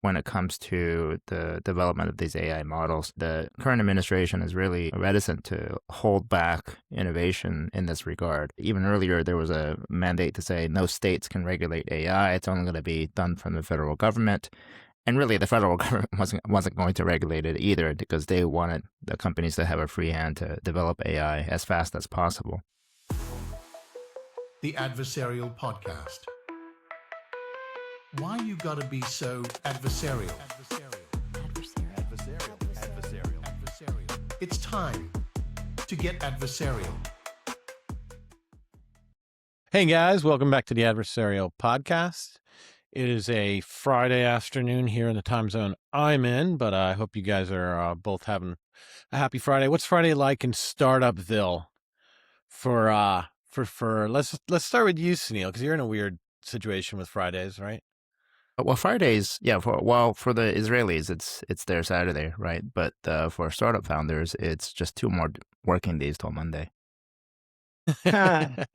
when it comes to the development of these AI models. The current administration is really reticent to hold back innovation in this regard. Even earlier, there was a mandate to say no states can regulate AI. It's only going to be done from the federal government. And really, the federal government wasn't going to regulate it either because they wanted the companies to have a free hand to develop AI as fast as possible. The Adversarial Podcast. Why you gotta be so adversarial? It's time to get adversarial. Hey guys, welcome back to the Adversarial Podcast. It is a Friday afternoon here in the time zone I'm in, but I hope you guys are both having a happy Friday. What's Friday like in Startupville? Let's start with you, Sunil, because you're in a weird situation with Fridays, right? Well, Fridays, yeah. For the Israelis, it's their Saturday, right? But for startup founders, it's just 2 more working days till Monday. How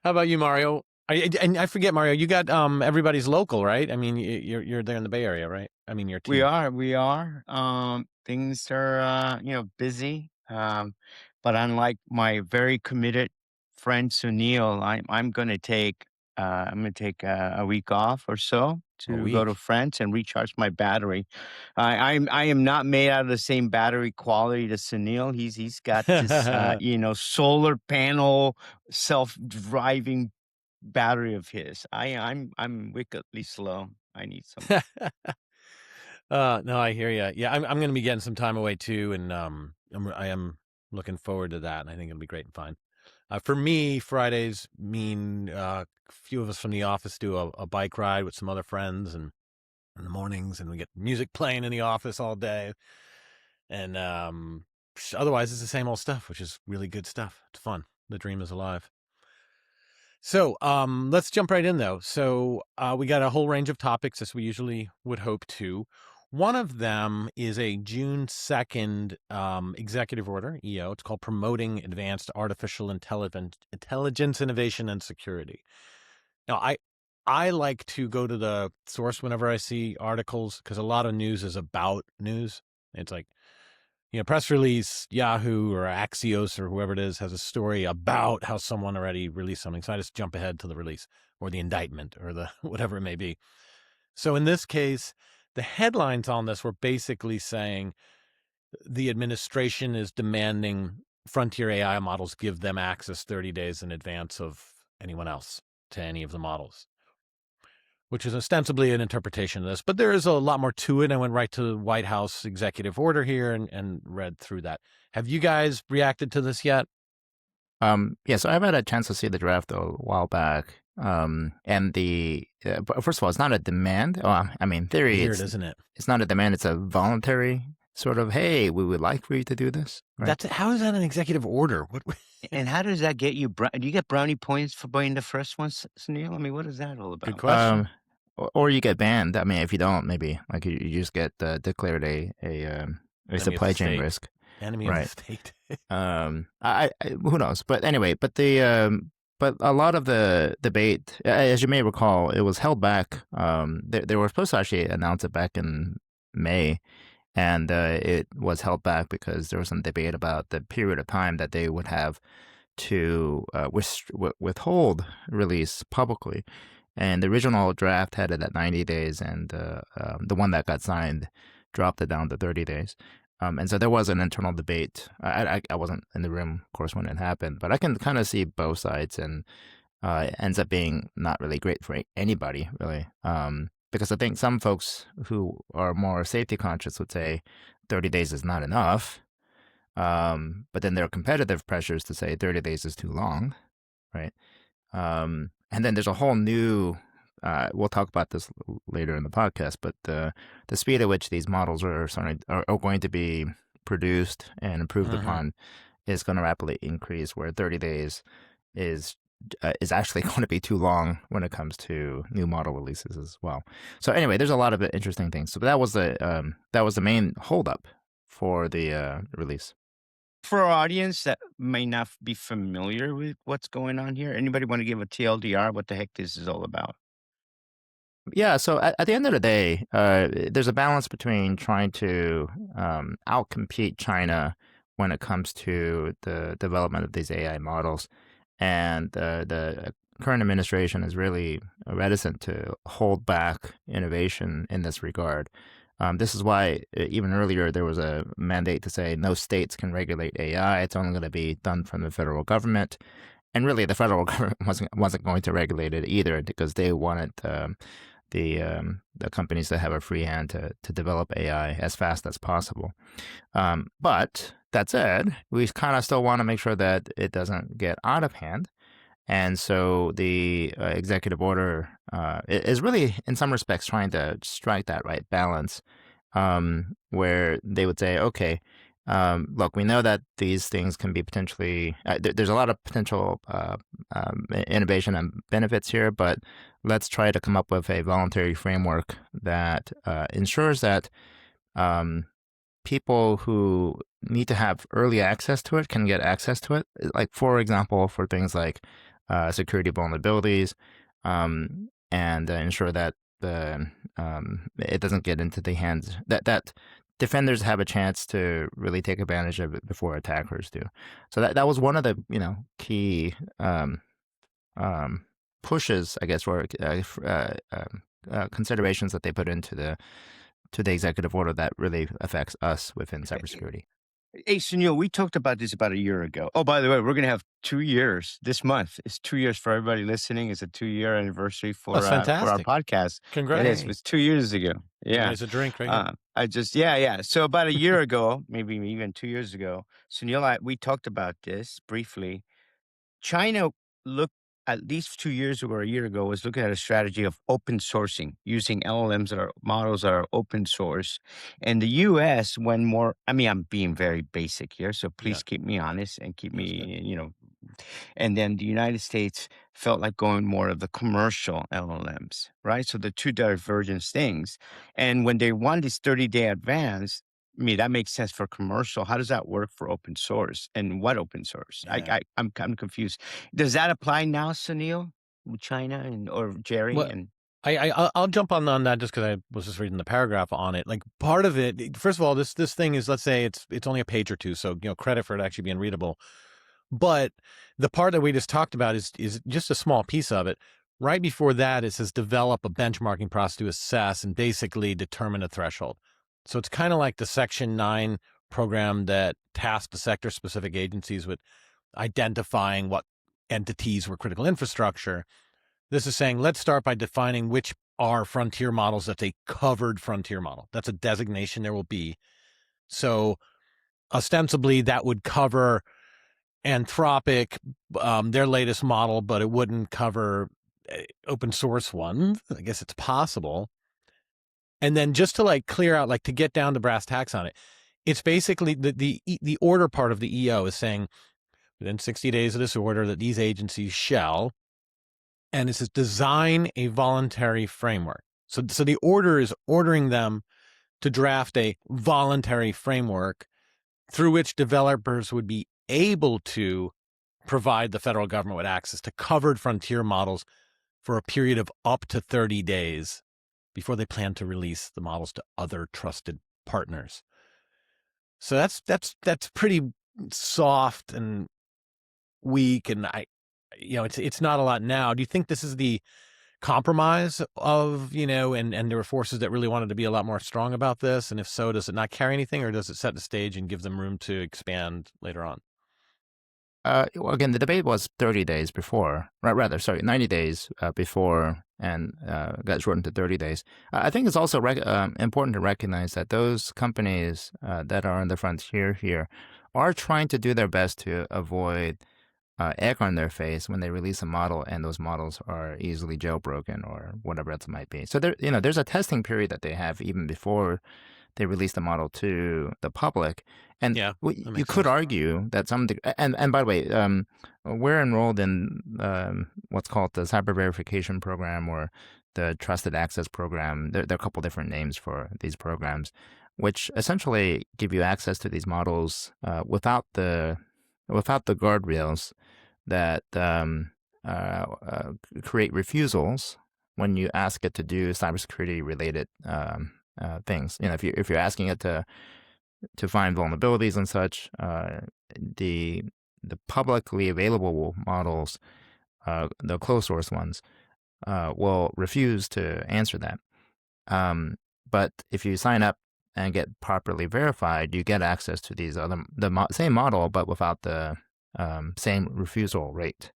about you, Mario? And I forget, Mario, you got everybody's local, right? I mean, you're there in the Bay Area, right? I mean, your team. We are. Things are, busy. But unlike my very committed friend Sunil, I'm going to take a week off or so to go to France and recharge my battery. I am not made out of the same battery quality to Sunil. He's got this solar panel self-driving battery of his. I'm wickedly slow. I need some. No, I hear you. Yeah, I'm going to be getting some time away too, and I am looking forward to that, and I think it'll be great and fun. For me, Fridays mean a few of us from the office do a bike ride with some other friends, and in the mornings, and we get music playing in the office all day, and otherwise it's the same old stuff, which is really good stuff. It's fun. The dream is alive. So let's jump right in, though. So we got a whole range of topics, as we usually would hope to. One of them is a June 2nd executive order, EO. It's called Promoting Advanced Artificial Intelligence Innovation and Security. Now, I like to go to the source whenever I see articles, because a lot of news is about news. It's like, press release, Yahoo or Axios or whoever it is has a story about how someone already released something. So I just jump ahead to the release or the indictment or the whatever it may be. So in this case, the headlines on this were basically saying the administration is demanding frontier AI models give them access 30 days in advance of anyone else to any of the models, which is ostensibly an interpretation of this. But there is a lot more to it. I went right to the White House executive order here and read through that. Have you guys reacted to this yet? Yeah, so I've had a chance to see the draft a while back. And first of all, it's not a demand. Theory, Weird, isn't it? It's not a demand. It's a voluntary sort of, hey, we would like for you to do this. Right? How is that an executive order? And how does that get you? Do you get brownie points for buying the first one, Sunil? I mean, what is that all about? Good question. Or you get banned. I mean, if you don't, maybe like you just get declared a supply chain risk. Enemy of the state. Who knows? But anyway, but a lot of the debate, as you may recall, it was held back. They were supposed to actually announce it back in May, and it was held back because there was some debate about the period of time that they would have to withhold release publicly. And the original draft had it at 90 days, and the one that got signed dropped it down to 30 days. And so there was an internal debate. I wasn't in the room, of course, when it happened, but I can kind of see both sides, and it ends up being not really great for anybody, really. Because I think some folks who are more safety conscious would say 30 days is not enough. But then there are competitive pressures to say 30 days is too long, right? And then there's a whole new, we'll talk about this later in the podcast, but the speed at which these models are going to be produced and improved upon is going to rapidly increase, where 30 days is actually going to be too long when it comes to new model releases as well. So anyway, there's a lot of interesting things. So that was the main holdup for the release. For our audience that may not be familiar with what's going on here, anybody want to give a TLDR what the heck this is all about? Yeah, so at the end of the day, there's a balance between trying to outcompete China when it comes to the development of these AI models, and the current administration is really reticent to hold back innovation in this regard. This is why even earlier there was a mandate to say no states can regulate AI. It's only going to be done from the federal government, and really the federal government wasn't going to regulate it either because they wanted the companies that have a free hand to develop AI as fast as possible. But that said, we kind of still want to make sure that it doesn't get out of hand. And so the executive order is really, in some respects, trying to strike that right balance, where they would say, okay, look, we know that these things can be potentially, there's a lot of potential innovation and benefits here, but let's try to come up with a voluntary framework that ensures that um, people who need to have early access to it can get access to it. Like, for example, for things like security vulnerabilities, and ensure that it doesn't get into the hands that defenders have a chance to really take advantage of it before attackers do. So that was one of the key pushes, I guess, or considerations that they put into the executive order that really affects us within cybersecurity. Hey, Sunil, we talked about this about a year ago. Oh, by the way, we're going to have 2 years this month. It's 2 years for everybody listening. It's a 2-year anniversary Oh, for our fantastic. podcast. It Congrats. is. It was 2 years ago. Yeah. Raise a drink right here. Yeah. So about a year ago, maybe even 2 years ago, Sunil, we talked about this briefly. China looked at least 2 years ago or a year ago was looking at a strategy of open sourcing using LLMs that are models that are open source. And the US went more, I mean, I'm being very basic here, so please Yeah. keep me honest and keep That's good. me. And then the United States felt like going more of the commercial LLMs, right? So the two divergent things. And when they want this 30-day advance, I mean, that makes sense for commercial. How does that work for open source? And what open source? Yeah. I'm kind of confused. Does that apply now, Sunil, with China or Jerry? Well, And I'll jump on that just because I was just reading the paragraph on it. Like, part of it, first of all, this thing is, let's say it's only a page or two, so credit for it actually being readable. But the part that we just talked about is just a small piece of it. Right before that, it says develop a benchmarking process to assess and basically determine a threshold. So it's kind of like the Section 9 program that tasked the sector-specific agencies with identifying what entities were critical infrastructure. This is saying, let's start by defining which are frontier models. That's a covered frontier model. That's a designation there will be. So ostensibly, that would cover Anthropic, their latest model, but it wouldn't cover open source ones. I guess it's possible. And then just to clear out, to get down to brass tacks on it, it's basically the order part of the EO is saying within 60 days of this order that these agencies shall, and it says design a voluntary framework. So the order is ordering them to draft a voluntary framework through which developers would be able to provide the federal government with access to covered frontier models for a period of up to 30 days before they plan to release the models to other trusted partners. So that's pretty soft and weak, and it's not a lot now. Do you think this is the compromise of, and there were forces that really wanted to be a lot more strong about this? And if so, does it not carry anything, or does it set the stage and give them room to expand later on? Well, again, the debate was 30 days before, rather, sorry, 90 days before, and got shortened to 30 days. I think it's also important to recognize that those companies that are on the frontier here are trying to do their best to avoid egg on their face when they release a model and those models are easily jailbroken or whatever else it might be. So there's a testing period that they have even before they release the model to the public. And Yeah, you could argue that and by the way, we're enrolled in what's called the Cyber Verification Program or the Trusted Access Program. There are a couple different names for these programs, which essentially give you access to these models without the guardrails that create refusals when you ask it to do cybersecurity related things. If you're asking it to find vulnerabilities and such, the publicly available models, the closed source ones, will refuse to answer that. But if you sign up and get properly verified, you get access to these same model, but without the same refusal rate.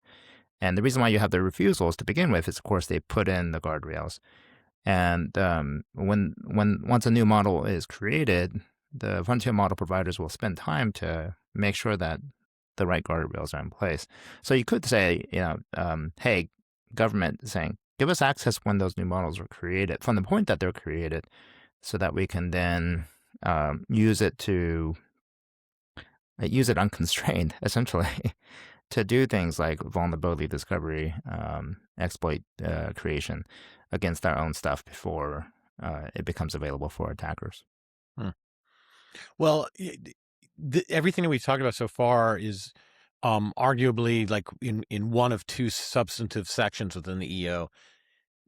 And the reason why you have the refusals to begin with is, of course, they put in the guardrails. And once a new model is created, the frontier model providers will spend time to make sure that the right guardrails are in place. So you could say, hey, government saying, give us access when those new models were created, from the point that they're created, so that we can then use it unconstrained, essentially, to do things like vulnerability discovery, exploit creation against our own stuff before it becomes available for attackers. Well, everything that we've talked about so far is arguably like in one of two substantive sections within the EO.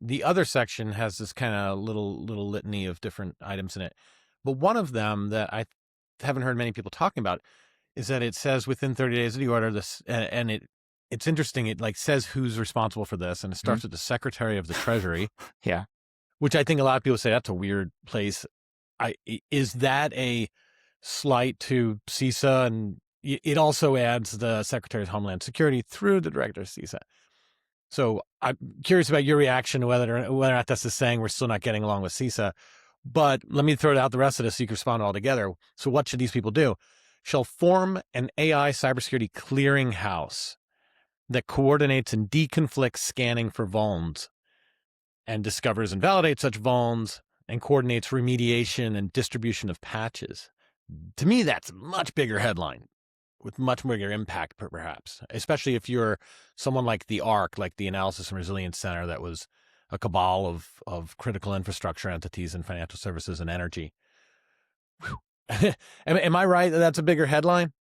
The other section has this kind of little litany of different items in it. But one of them that I haven't heard many people talking about is that it says within 30 days of the order, this, and it's interesting. It like says who's responsible for this, and it starts with the Secretary of the Treasury. Yeah. Which I think a lot of people say that's a weird place. Is that a slight to CISA? And it also adds the Secretary of Homeland Security through the Director of CISA. So I'm curious about your reaction to whether or not that's just saying we're still not getting along with CISA. But let me throw out the rest of this so you can respond all together. So what should these people do? Shall form an AI cybersecurity clearinghouse that coordinates and deconflicts scanning for vulns and discovers and validates such vulns and coordinates remediation and distribution of patches. To me, that's a much bigger headline with much bigger impact, perhaps, especially if you're someone like the ARC, like the Analysis and Resilience Center, that was a cabal of critical infrastructure entities in financial services and energy. Am I right that that's a bigger headline?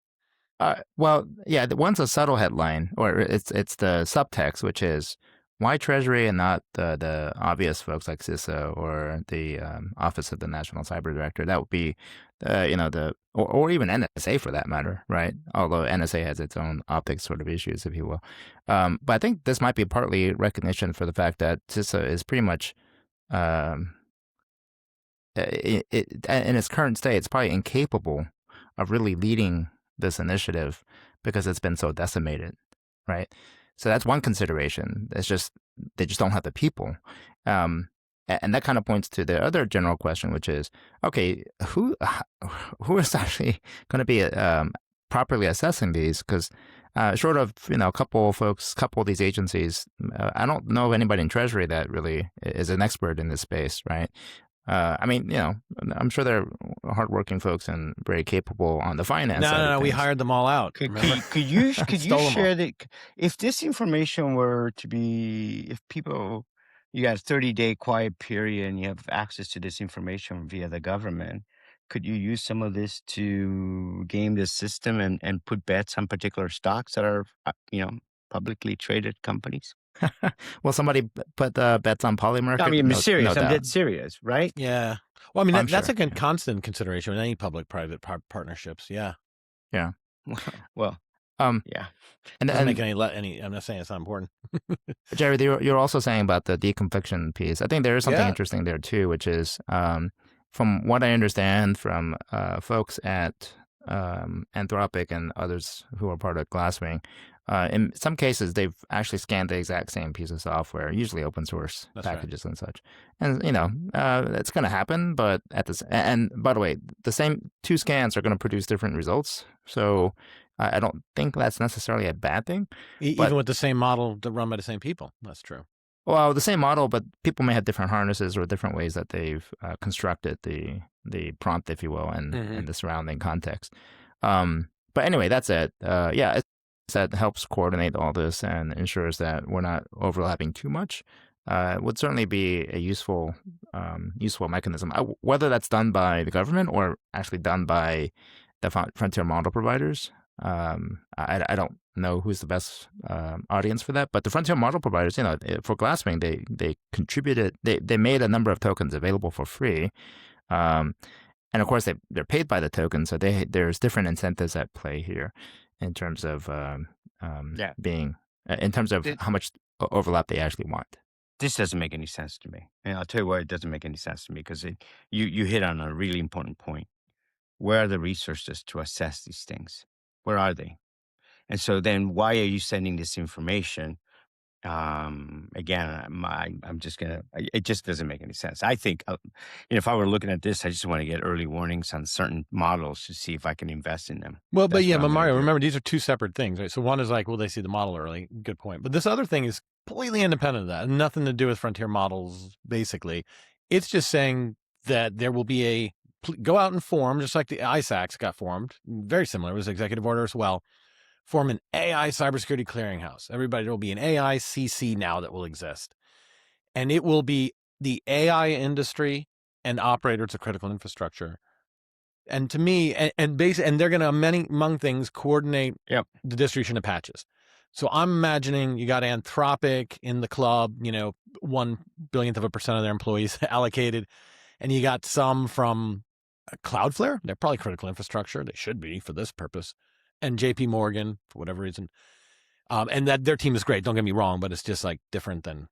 Well, yeah, one's a subtle headline, or it's the subtext, which is why Treasury and not the obvious folks like CISA or the Office of the National Cyber Director. That would be, or even NSA for that matter, right? Although NSA has its own optics sort of issues, if you will. But I think this might be partly recognition for the fact that CISA is pretty much, in its current state, it's probably incapable of really leading this initiative because it's been so decimated, right? So that's one consideration. It's just they just don't have the people, and that kind of points to the other general question, which is, okay, who is actually going to be properly assessing these? Because short of a couple of these agencies, I don't know of anybody in Treasury that really is an expert in this space, right? I mean, I'm sure they're hardworking folks and very capable on the finance side. No, we hired them all out. Could you share them that if this information were to be, you got a 30-day quiet period and you have access to this information via the government, could you use some of this to game the system and put bets on particular stocks that are, publicly traded companies? Well, somebody put bets on Polymarket. I mean, I'm serious. No I'm doubt. dead serious, right? Yeah. Well, I mean, that's sure, a constant consideration with any public-private partnerships. Yeah. Yeah. Well, And yeah. Doesn't make any. I'm not saying it's not important. Jerry, you're also saying about the deconfliction piece. I think there is something interesting there too, which is from what I understand from folks at Anthropic and others who are part of Glasswing. In some cases, they've actually scanned the exact same piece of software, usually open source packages and such. And it's going to happen, but and by the way, the same two scans are going to produce different results. So I don't think that's necessarily a bad thing. Even with the same model run by the same people, that's true. Well, the same model, but people may have different harnesses or different ways that they've constructed the prompt, if you will, and the surrounding context. But anyway, that's it. That helps coordinate all this and ensures that we're not overlapping too much. It would certainly be a useful mechanism. Whether that's done by the government or actually done by the frontier model providers, I don't know who's the best audience for that, but the frontier model providers, for Glasswing, they contributed, they made a number of tokens available for free, um, and of course they're paid by the token, so there's different incentives at play here in terms of Yeah. being in terms of Th- how much overlap they actually want. This doesn't make any sense to me. And I'll tell you why it doesn't make any sense to me, because you hit on a really important point. Where are the resources to assess these things? Where are they? And so then why are you sending this information? Again, I'm just gonna. It just doesn't make any sense. I think, if I were looking at this, I just want to get early warnings on certain models to see if I can invest in them. Well, but That's yeah, what but I'm gonna Mario, do. remember these are two separate things, right? So one is like, will they see the model early? Good point. But this other thing is completely independent of that, nothing to do with frontier models. Basically, it's just saying that there will be go out and form, just like the ISACs got formed, very similar. It was executive order as well. Form an AI cybersecurity clearinghouse. Everybody, there will be an AI CC now that will exist, and it will be the AI industry and operators of critical infrastructure. And to me, and they're going to, among things, coordinate Yep. the distribution of patches. So I'm imagining you got Anthropic in the club, 1/1000% of their employees allocated, and you got some from Cloudflare. They're probably critical infrastructure. They should be for this purpose. And JP Morgan, for whatever reason. And that their team is great. Don't get me wrong, but it's just like different than,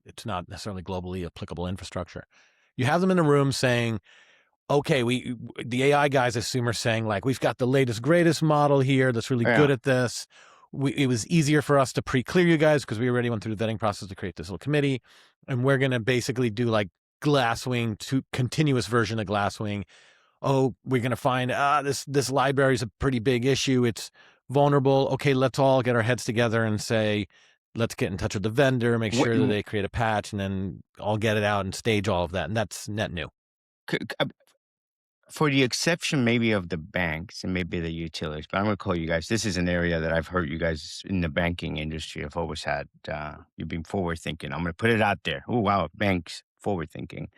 it's not necessarily globally applicable infrastructure. You have them in a room saying, okay, the AI guys, I assume, are saying like, we've got the latest, greatest model here that's really good Yeah. at this. It was easier for us to pre-clear you guys because we already went through the vetting process to create this little committee, and we're going to basically do like Glasswing, to continuous version of Glasswing. Oh, we're going to find this library is a pretty big issue. It's vulnerable. Okay, let's all get our heads together and say, let's get in touch with the vendor, make What, sure that they create a patch, and then I'll get it out and stage all of that. And that's net new. for the exception maybe of the banks and maybe the utilities, but I'm going to call you guys. This is an area that I've heard you guys in the banking industry have always had. You've been forward thinking. I'm going to put it out there. Oh, wow. Banks forward thinking.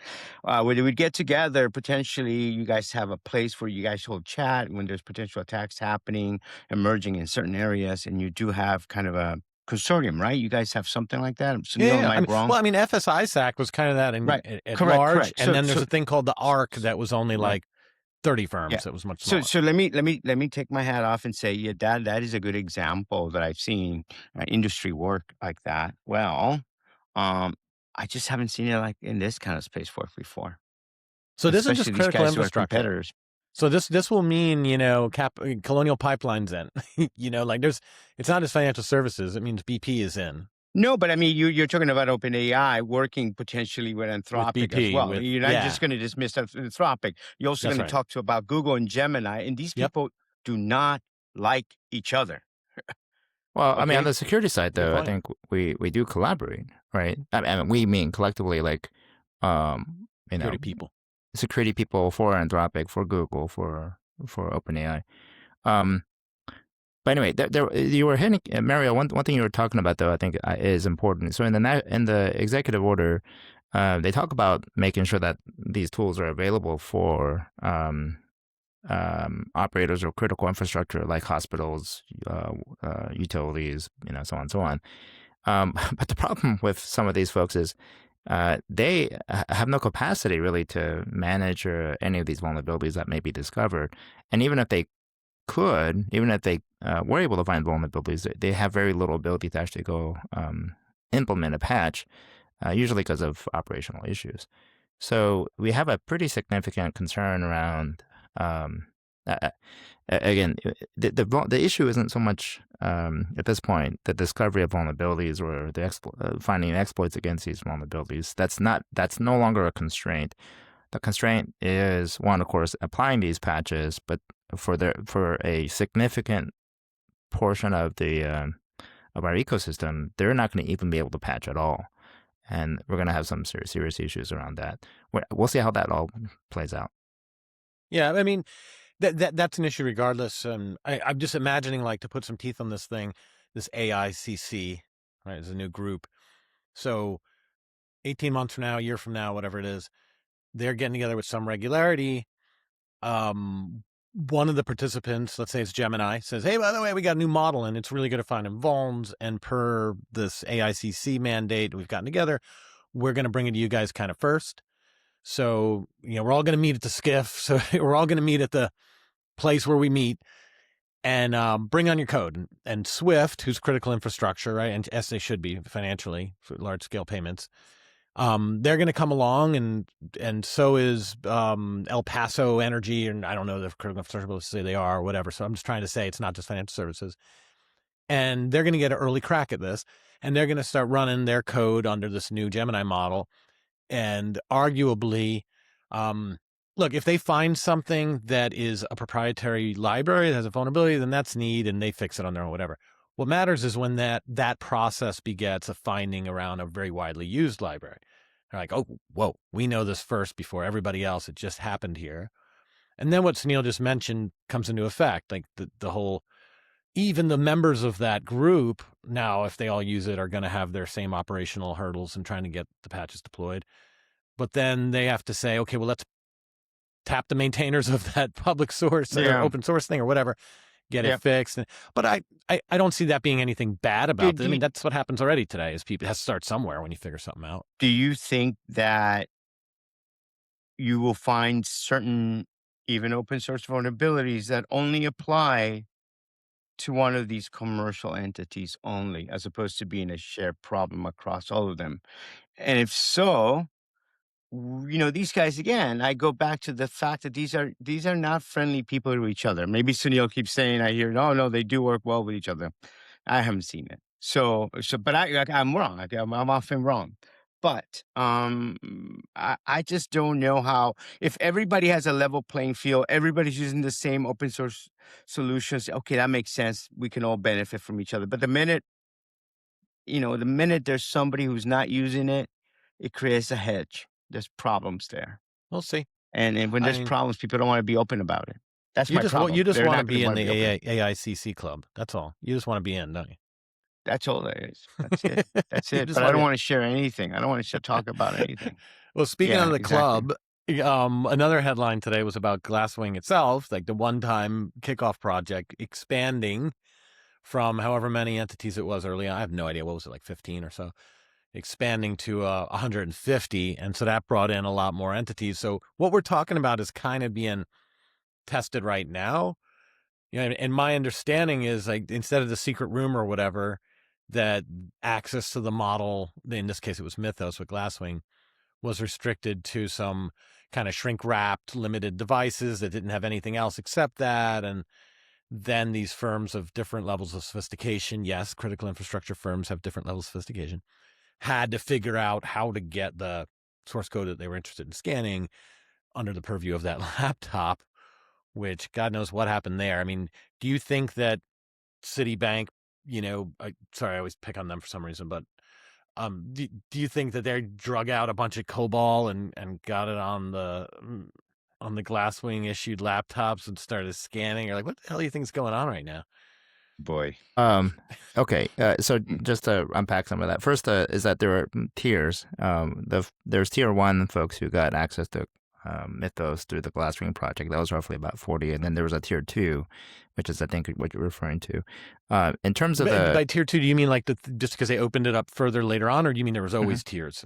Where they would get together, potentially you guys have a place where you guys hold chat when there's potential attacks happening, emerging in certain areas. And you do have kind of a consortium, right? You guys have something like that. Sunil, am Yeah, I wrong? well, I mean, FSISAC was kind of that Right. at Correct. large, Correct. and then there's a thing called the ARC that was only Right. like 30 Yeah. firms. That was much So smaller. let me take my hat off and say, yeah, that is a good example that I've seen industry work like that. Well, um, I just haven't seen it like in this kind of space work before, So this isn't just especially these critical guys who are infrastructure. competitors. So this will mean, Colonial Pipelines in, like it's not just financial services. It means BP is in No, but I mean, you're talking about OpenAI working potentially with with Anthropic as BP. well. You're not just Yeah, going to dismiss Anthropic. You're also that's going to right. talk to about Google and Gemini, and these Yep. people do not like each other. Well, I mean, on Okay. the security side, Good though, I point. think we do collaborate, right? I mean, we mean collectively, like, um, you know, Security people. security people for Anthropic, for Google, for OpenAI. Um, but anyway, you were hitting Mario. One thing you were talking about, though, I think is important. So in the executive order, they talk about making sure that these tools are available for operators of critical infrastructure like hospitals, utilities, so on and so on. But the problem with some of these folks is they have no capacity really to manage any of these vulnerabilities that may be discovered. And even if they could, even if they were able to find vulnerabilities, they have very little ability to actually go implement a patch, usually because of operational issues. So we have a pretty significant concern around. Um, Again, the issue isn't so much at this point the discovery of vulnerabilities or the finding exploits against these vulnerabilities. That's no longer a constraint. The constraint is one, of course, applying these patches, but for a significant portion of our ecosystem, they're not going to even be able to patch at all, and we're going to have some serious issues around that. We'll see how that all plays out. Yeah, I mean, that's an issue regardless. I'm just imagining, like, to put some teeth on this thing, this AICC, right, is a new group. So 18 months from now, a year from now, whatever it is, they're getting together with some regularity. one of the participants, let's say it's Gemini, says, hey, by the way, we got a new model and it's really good at finding vulns. And per this AICC mandate we've gotten together, we're going to bring it to you guys kind of first. So, we're all going to meet at the skiff. So we're all going to meet at the place where we meet and bring on your code. And Swift, who's critical infrastructure, right? And as they should be financially for large scale payments, they're going to come along, and so is El Paso Energy, and I don't know if critical infrastructure will say they are or whatever. So I'm just trying to say it's not just financial services. And they're going to get an early crack at this, and they're going to start running their code under this new Gemini model. And arguably, look, if they find something that is a proprietary library that has a vulnerability, then that's neat, and they fix it on their own, whatever. What matters is when that process begets a finding around a very widely used library. They're like, oh, whoa, we know this first before everybody else. It just happened here. And then what Sunil just mentioned comes into effect, like the whole, even the members of that group now, if they all use it, are going to have their same operational hurdles in trying to get the patches deployed. But then they have to say, okay, well, let's tap the maintainers of that public source or open source thing or whatever, get it fixed. But I don't see that being anything bad about it. I mean, that's what happens already today is people, it has to start somewhere when you figure something out. Do you think that you will find certain even open source vulnerabilities that only apply to one of these commercial entities only, as opposed to being a shared problem across all of them? And if so, these guys, again, I go back to the fact that these are not friendly people to each other. Maybe Sunil keeps saying, I hear, no, they do work well with each other. I haven't seen it. But I'm wrong. I'm often wrong. But I just don't know how, if everybody has a level playing field, everybody's using the same open source solutions. Okay, that makes sense. We can all benefit from each other. But the minute there's somebody who's not using it, it creates a hedge. There's problems there. We'll see. And when there's problems, people don't want to be open about it. That's my problem. You just want to be in the AICC club. That's all. You just want to be in, don't you? That's all that is. That's it. That's it. But I don't want to share anything. I don't want to talk about anything. Well, speaking of the club, another headline today was about Glasswing itself, like the one-time kickoff project expanding from however many entities it was early on. I have no idea. What was it, like 15 or so? Expanding to 150. And so that brought in a lot more entities. So what we're talking about is kind of being tested right now. And my understanding is, like, instead of the secret room or whatever, that access to the model, in this case it was Mythos with Glasswing, was restricted to some kind of shrink-wrapped limited devices that didn't have anything else except that. And then these firms of different levels of sophistication, yes, critical infrastructure firms have different levels of sophistication, had to figure out how to get the source code that they were interested in scanning under the purview of that laptop, which God knows what happened there. I mean, do you think that Citibank, sorry, I always pick on them for some reason, but do you think that they drug out a bunch of COBOL and got it on the Glasswing issued laptops and started scanning? Or like, what the hell do you think is going on right now? Boy. Okay. So just to unpack some of that, first is that there are tiers. There's tier 1 folks who got access to Mythos through the Glasswing project. That was roughly about 40, and then there was a tier 2, which is I think what you're referring to. In terms of by tier 2, do you mean like just because they opened it up further later on, or do you mean there was always tiers?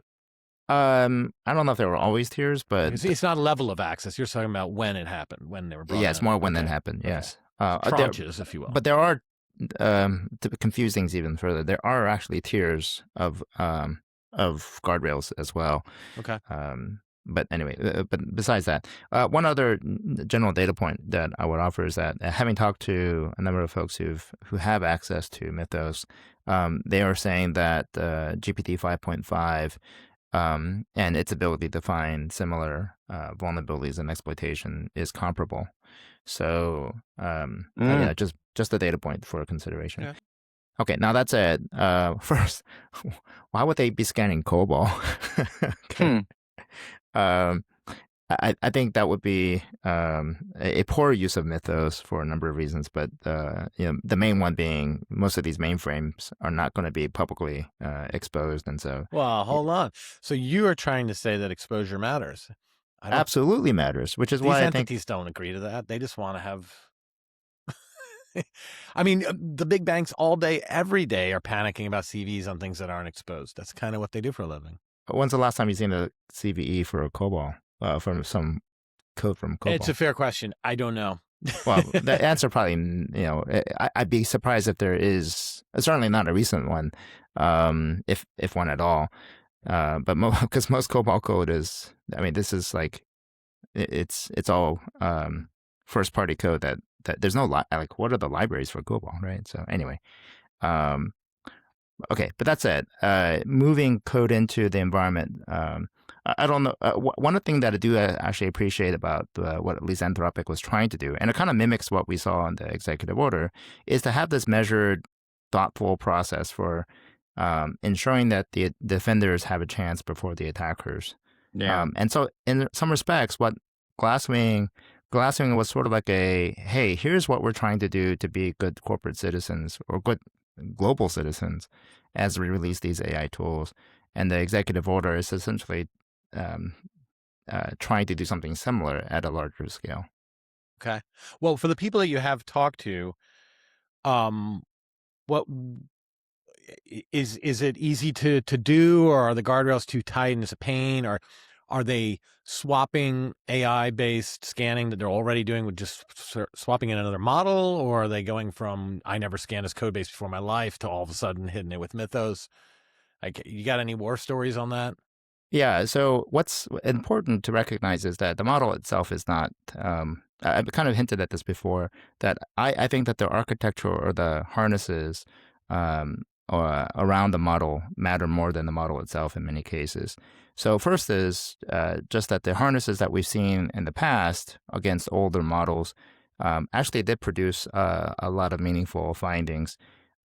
I don't know if there were always tiers, but it's not a level of access. You're talking about when it happened, when they were brought. Yeah, it's more when that happened. Yes, tranches, if you will. But there are, to confuse things even further, there are actually tiers of guardrails as well. Okay. But anyway, but besides that, one other general data point that I would offer is that having talked to a number of folks who have access to Mythos, they are saying that GPT 5.5 and its ability to find similar vulnerabilities and exploitation is comparable. So yeah, just a data point for consideration. Yeah. Okay, now that said, first, why would they be scanning COBOL? Okay. I think that would be a poor use of Mythos for a number of reasons, but the main one being most of these mainframes are not going to be publicly exposed, and so. Well, hold on. So you are trying to say that exposure matters? I don't. absolutely matters, which is These why I think entities don't agree to that. They just want to have. I mean, the big banks all day, every day, are panicking about CVs on things that aren't exposed. That's kind of what they do for a living. when's the last time you've seen a CVE for a COBOL from some code from It's COBOL? a fair question. I don't know. Well, the answer probably, I'd be surprised if there is. Certainly not a recent one, if one at all. But because most COBOL code is, I mean, this is like it's all first party code that there's no like what are the libraries for COBOL, right? So anyway, um, okay, but that's it. Moving code into the environment. I don't know. One thing that I do actually appreciate about what at least Anthropic was trying to do, and it kind of mimics what we saw in the executive order, is to have this measured, thoughtful process for ensuring that the defenders have a chance before the attackers. Yeah. And so, in some respects, what Glasswing Glasswing was sort of like a, hey, here's what we're trying to do to be good corporate citizens or good global citizens as we release these AI tools. And the executive order is essentially um, trying to do something similar at a larger scale. Okay. Well, for the people that you have talked to, what is it easy to do, or are the guardrails too tight and it's a pain, or are they swapping AI based scanning that they're already doing with just swapping in another model, or are they going from I never scanned this code base before in my life to all of a sudden hitting it with Mythos? Like, you got any war stories on that? Yeah. So what's important to recognize is that the model itself is not. I've kind of hinted at this before that I think that the architecture or the harnesses or around the model matter more than the model itself in many cases. So first is just that the harnesses that we've seen in the past against older models actually did produce a lot of meaningful findings.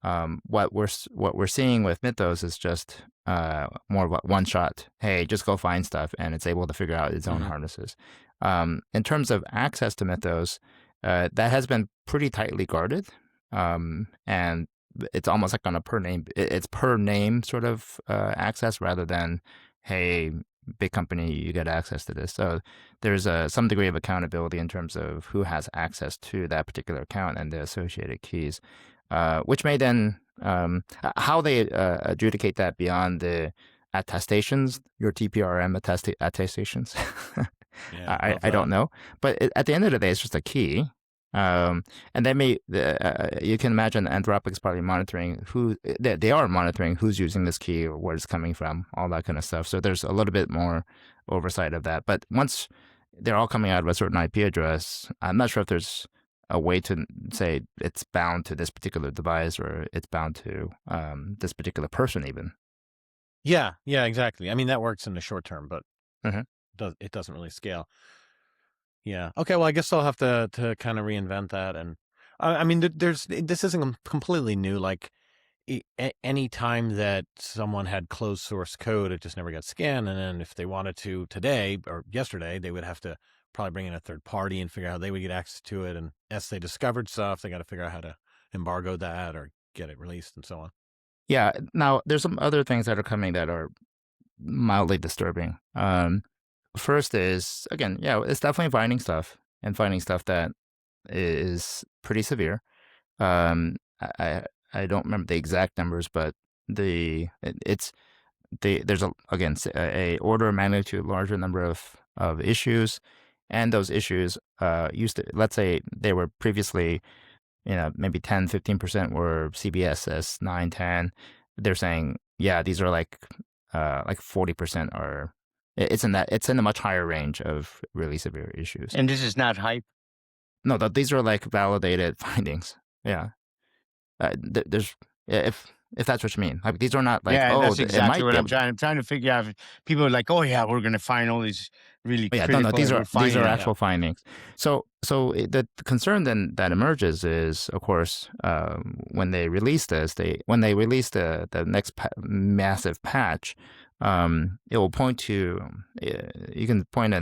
What we're seeing with Mythos is just more of a one shot. Hey, just go find stuff, and it's able to figure out its own harnesses. In terms of access to Mythos, that has been pretty tightly guarded, and it's almost like on a per name. It's per name sort of access rather than, hey, big company, you get access to this. So there's some degree of accountability in terms of who has access to that particular account and the associated keys. Which may then, how they adjudicate that beyond the attestations, your TPRM attestations, Yeah, I don't know. But at the end of the day, it's just a key. And they may, you can imagine Anthropic's probably monitoring they are monitoring who's using this key or where it's coming from, all that kind of stuff. So there's a little bit more oversight of that. But once they're all coming out of a certain IP address, I'm not sure if there's a way to say it's bound to this particular device or it's bound to this particular person even. Yeah, exactly. I mean, that works in the short term, but Mhm. it doesn't really scale. Yeah. Okay. Well, I guess I'll have to kind of reinvent that. And I mean, this isn't completely new. Like, any time that someone had closed source code, it just never got scanned. And then if they wanted to today or yesterday, they would have to probably bring in a third party and figure out how they would get access to it. And as they discovered stuff, they got to figure out how to embargo that or get it released and so on. Yeah. Now there's some other things that are coming that are mildly disturbing. First is, again, yeah, it's definitely finding stuff that is pretty severe. I don't remember the exact numbers, but it's there's a order of magnitude larger number of issues, and those issues used to, let's say they were previously, maybe 10-15% were CBSS 9-10. They're saying, yeah, these are like 40% are, it's in a much higher range of really severe issues. And this is not hype. No, these are like validated findings. Yeah. There's, yeah, if that's what you mean. Like, these are not like, Yeah, oh, that's it exactly might what be I'm trying. I'm trying to figure out. If people are like, oh yeah, we're gonna find all these really yeah, critical. no, these and are we're finding it. actual findings. So the concern then that emerges is, of course, when they release this, when they release the next massive patch, it will point to, you can point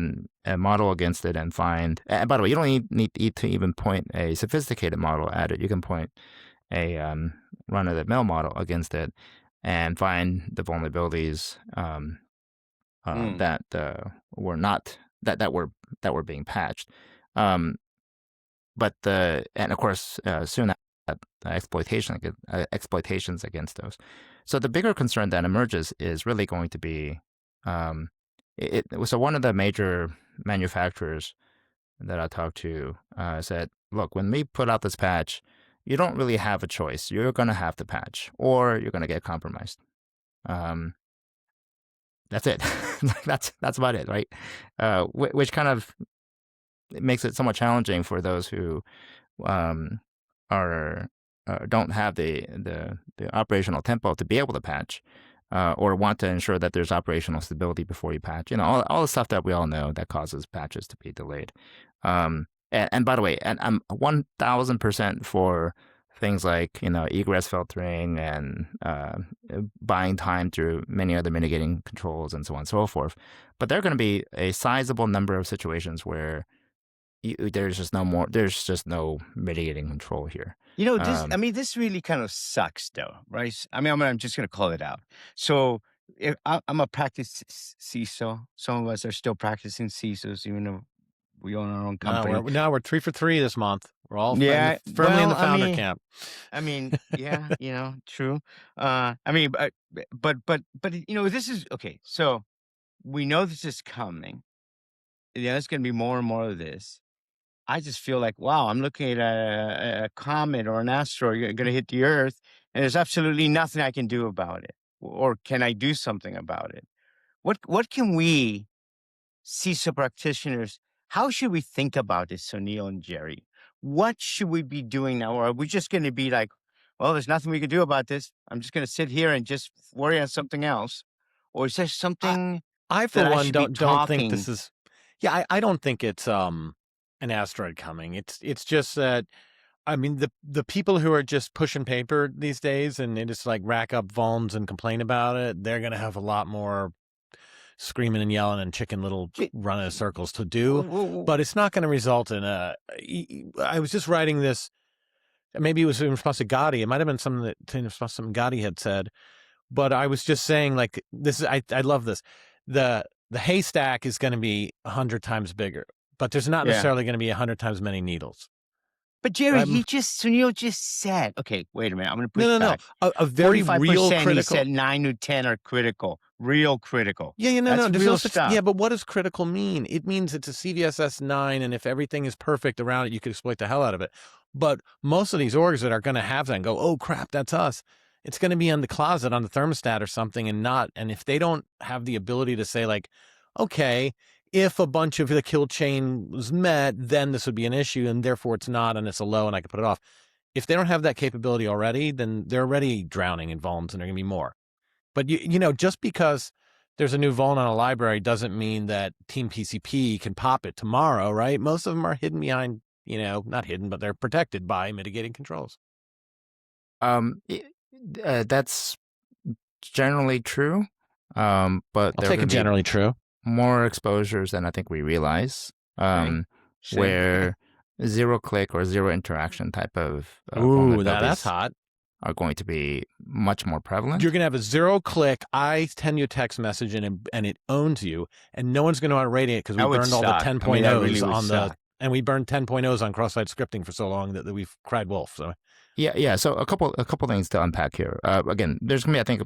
a model against it and find. And by the way, you don't need to even point a sophisticated model at it. You can point a run-of-the-mill model against it and find the vulnerabilities that were not that were being patched. But and of course soon exploitations against those. So the bigger concern that emerges is really going to be so one of the major manufacturers that I talked to said, look, when we put out this patch, you don't really have a choice. You're going to have to patch or you're going to get compromised. That's it. that's about it, right? Which kind of makes it somewhat challenging for those who are don't have the operational tempo to be able to patch, or want to ensure that there's operational stability before you patch. You know, all the stuff that we all know that causes patches to be delayed. And by the way, and I'm 1,000% for things like, you know, egress filtering and buying time through many other mitigating controls and so on and so forth. But there are going to be a sizable number of situations where there's just no mitigating control here. You know, this, I mean, this really kind of sucks though, right? I mean, I'm just going to call it out. So if I'm a practice CISO. Some of us are still practicing CISOs, even though we own our own company. We're 3 for 3 this month. We're all firmly in the founder camp. I mean, yeah, you know, true. I mean, but you know, this is okay. So we know this is coming. Yeah, there's going to be more and more of this. I just feel like, wow, I'm looking at a comet or an asteroid going to hit the Earth, and there's absolutely nothing I can do about it. Or can I do something about it? What can we, CISO practitioners, how should we think about this, Sunil and Jerry? What should we be doing now? Or are we just going to be like, well, there's nothing we can do about this. I'm just going to sit here and just worry on something else? Or is there something I for one, don't think this is... Yeah, I don't think it's an asteroid coming. It's just that, I mean, the people who are just pushing paper these days and they just like rack up vulns and complain about it, they're going to have a lot more screaming and yelling and chicken little running in circles to do. But it's not going to result in I was just writing this, maybe it was in response to Gotti. It might have been something in response to something Gotti had said. But I was just saying, like, this is, I love this. The haystack is going to be 100 times bigger, but there's not necessarily going to be 100 times many needles. But Jerry, Sunil just said, okay, wait a minute, I'm going to push back. No. A very 45%, real critical. He said 9 to 10 are critical, real critical. Yeah, That's real stuff. Yeah, but what does critical mean? It means it's a CVSS 9, and if everything is perfect around it, you could exploit the hell out of it. But most of these orgs that are going to have that and go, oh crap, that's us. It's going to be in the closet on the thermostat or something, and if they don't have the ability to say like, okay, if a bunch of the kill chain was met, then this would be an issue, and therefore it's not, and it's a low, and I can put it off. If they don't have that capability already, then they're already drowning in vulns, and there are going to be more. But you know, just because there's a new vuln on a library doesn't mean that Team PCP can pop it tomorrow, right? Most of them are hidden behind, you know, not hidden, but they're protected by mitigating controls. That's generally true, but I'll take it generally true. More exposures than I think we realize, where zero click or zero interaction type of that's hot, are going to be much more prevalent. You're going to have a zero click. I send you a text message and it owns you, and no one's going to know how to rate it because we burned all the 10.0s and we burned 10.0s on cross-site scripting for so long that we've cried wolf. So. Yeah. So a couple things to unpack here. Again, there's gonna be, I think,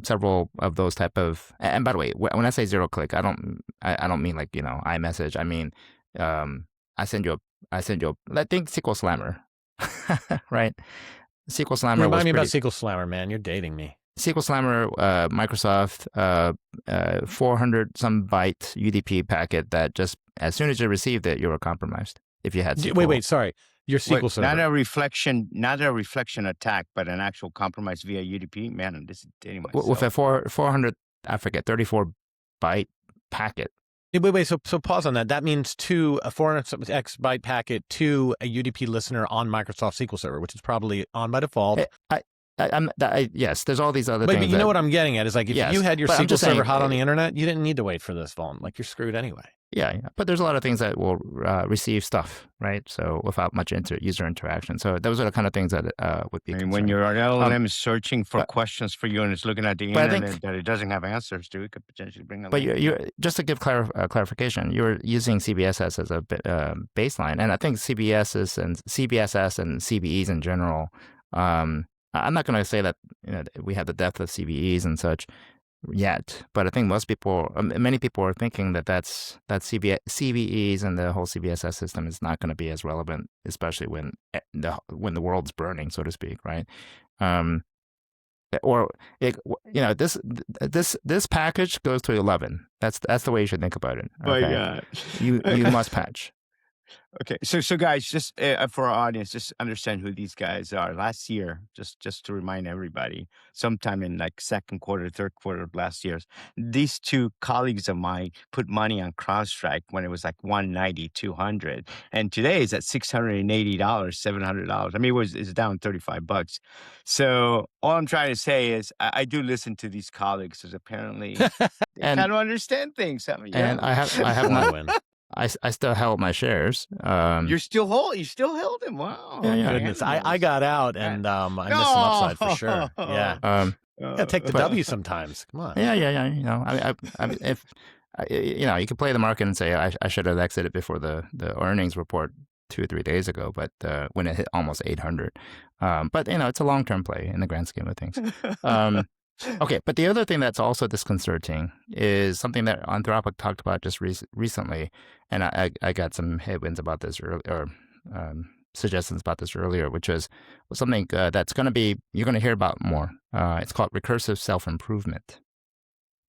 several of those type of. And by the way, when I say zero click, I don't mean like, you know, iMessage. I mean, I send you. I think SQL Slammer, right? SQL Slammer. Remind me about SQL Slammer, man. You're dating me. SQL Slammer, Microsoft, 400 some byte UDP packet that just as soon as you received it, you were compromised. If you had SQL. Wait, sorry. Your SQL server. Not a reflection attack, but an actual compromise via UDP. Man, I'm just dating myself. With a 400, I forget, 34 byte packet. Wait. So pause on that. That means to a 400x byte packet to a UDP listener on Microsoft SQL Server, which is probably on by default. Yes, there's all these other things. But you know what I'm getting at is like if you had your SQL server hot on the internet, you didn't need to wait for this vuln. Like you're screwed anyway. Yeah, but there's a lot of things that will receive stuff, right? So without much user interaction. So those are the kind of things that would be I mean, when concerning. your Um, LLM is searching for but questions for you and it's looking at the but I think internet that it doesn't have answers to, it could potentially bring a But link. you're just to give clarification, you're using CBSS as a baseline, and I think CBSS and CVEs in general. I'm not going to say that we have the depth of CVEs and such yet, but I think many people are thinking that CVEs and the whole CBSS system is not going to be as relevant, especially when the world's burning, so to speak, right? Um, or this package goes to 11. That's the way you should think about it. My Okay, God. you must patch. Okay, so guys, just for our audience, just understand who these guys are. Last year, just to remind everybody, sometime in like second quarter, third quarter of last year, these two colleagues of mine put money on CrowdStrike when it was like 190, 200, and today it's at $680, $700. I mean, it's down $35. So all I'm trying to say is, I do listen to these colleagues, because apparently they And kind of understand things. I mean, and yeah. I have Want to not. win. I still held my shares. You still held him. Wow. Yeah, yeah. Goodness, I Animals. got out and I missed some upside for sure. Yeah, Um, gotta take the But- W sometimes. Come on. yeah. I mean, if you could play the market and say I should have exited before the earnings report 2 or 3 days ago, but when it hit almost 800. But it's a long term play in the grand scheme of things. Okay, but the other thing that's also disconcerting is something that Anthropic talked about just recently, and I got some headwinds about this or suggestions about this earlier, which is something that's going to be you're going to hear about more. It's called recursive self improvement,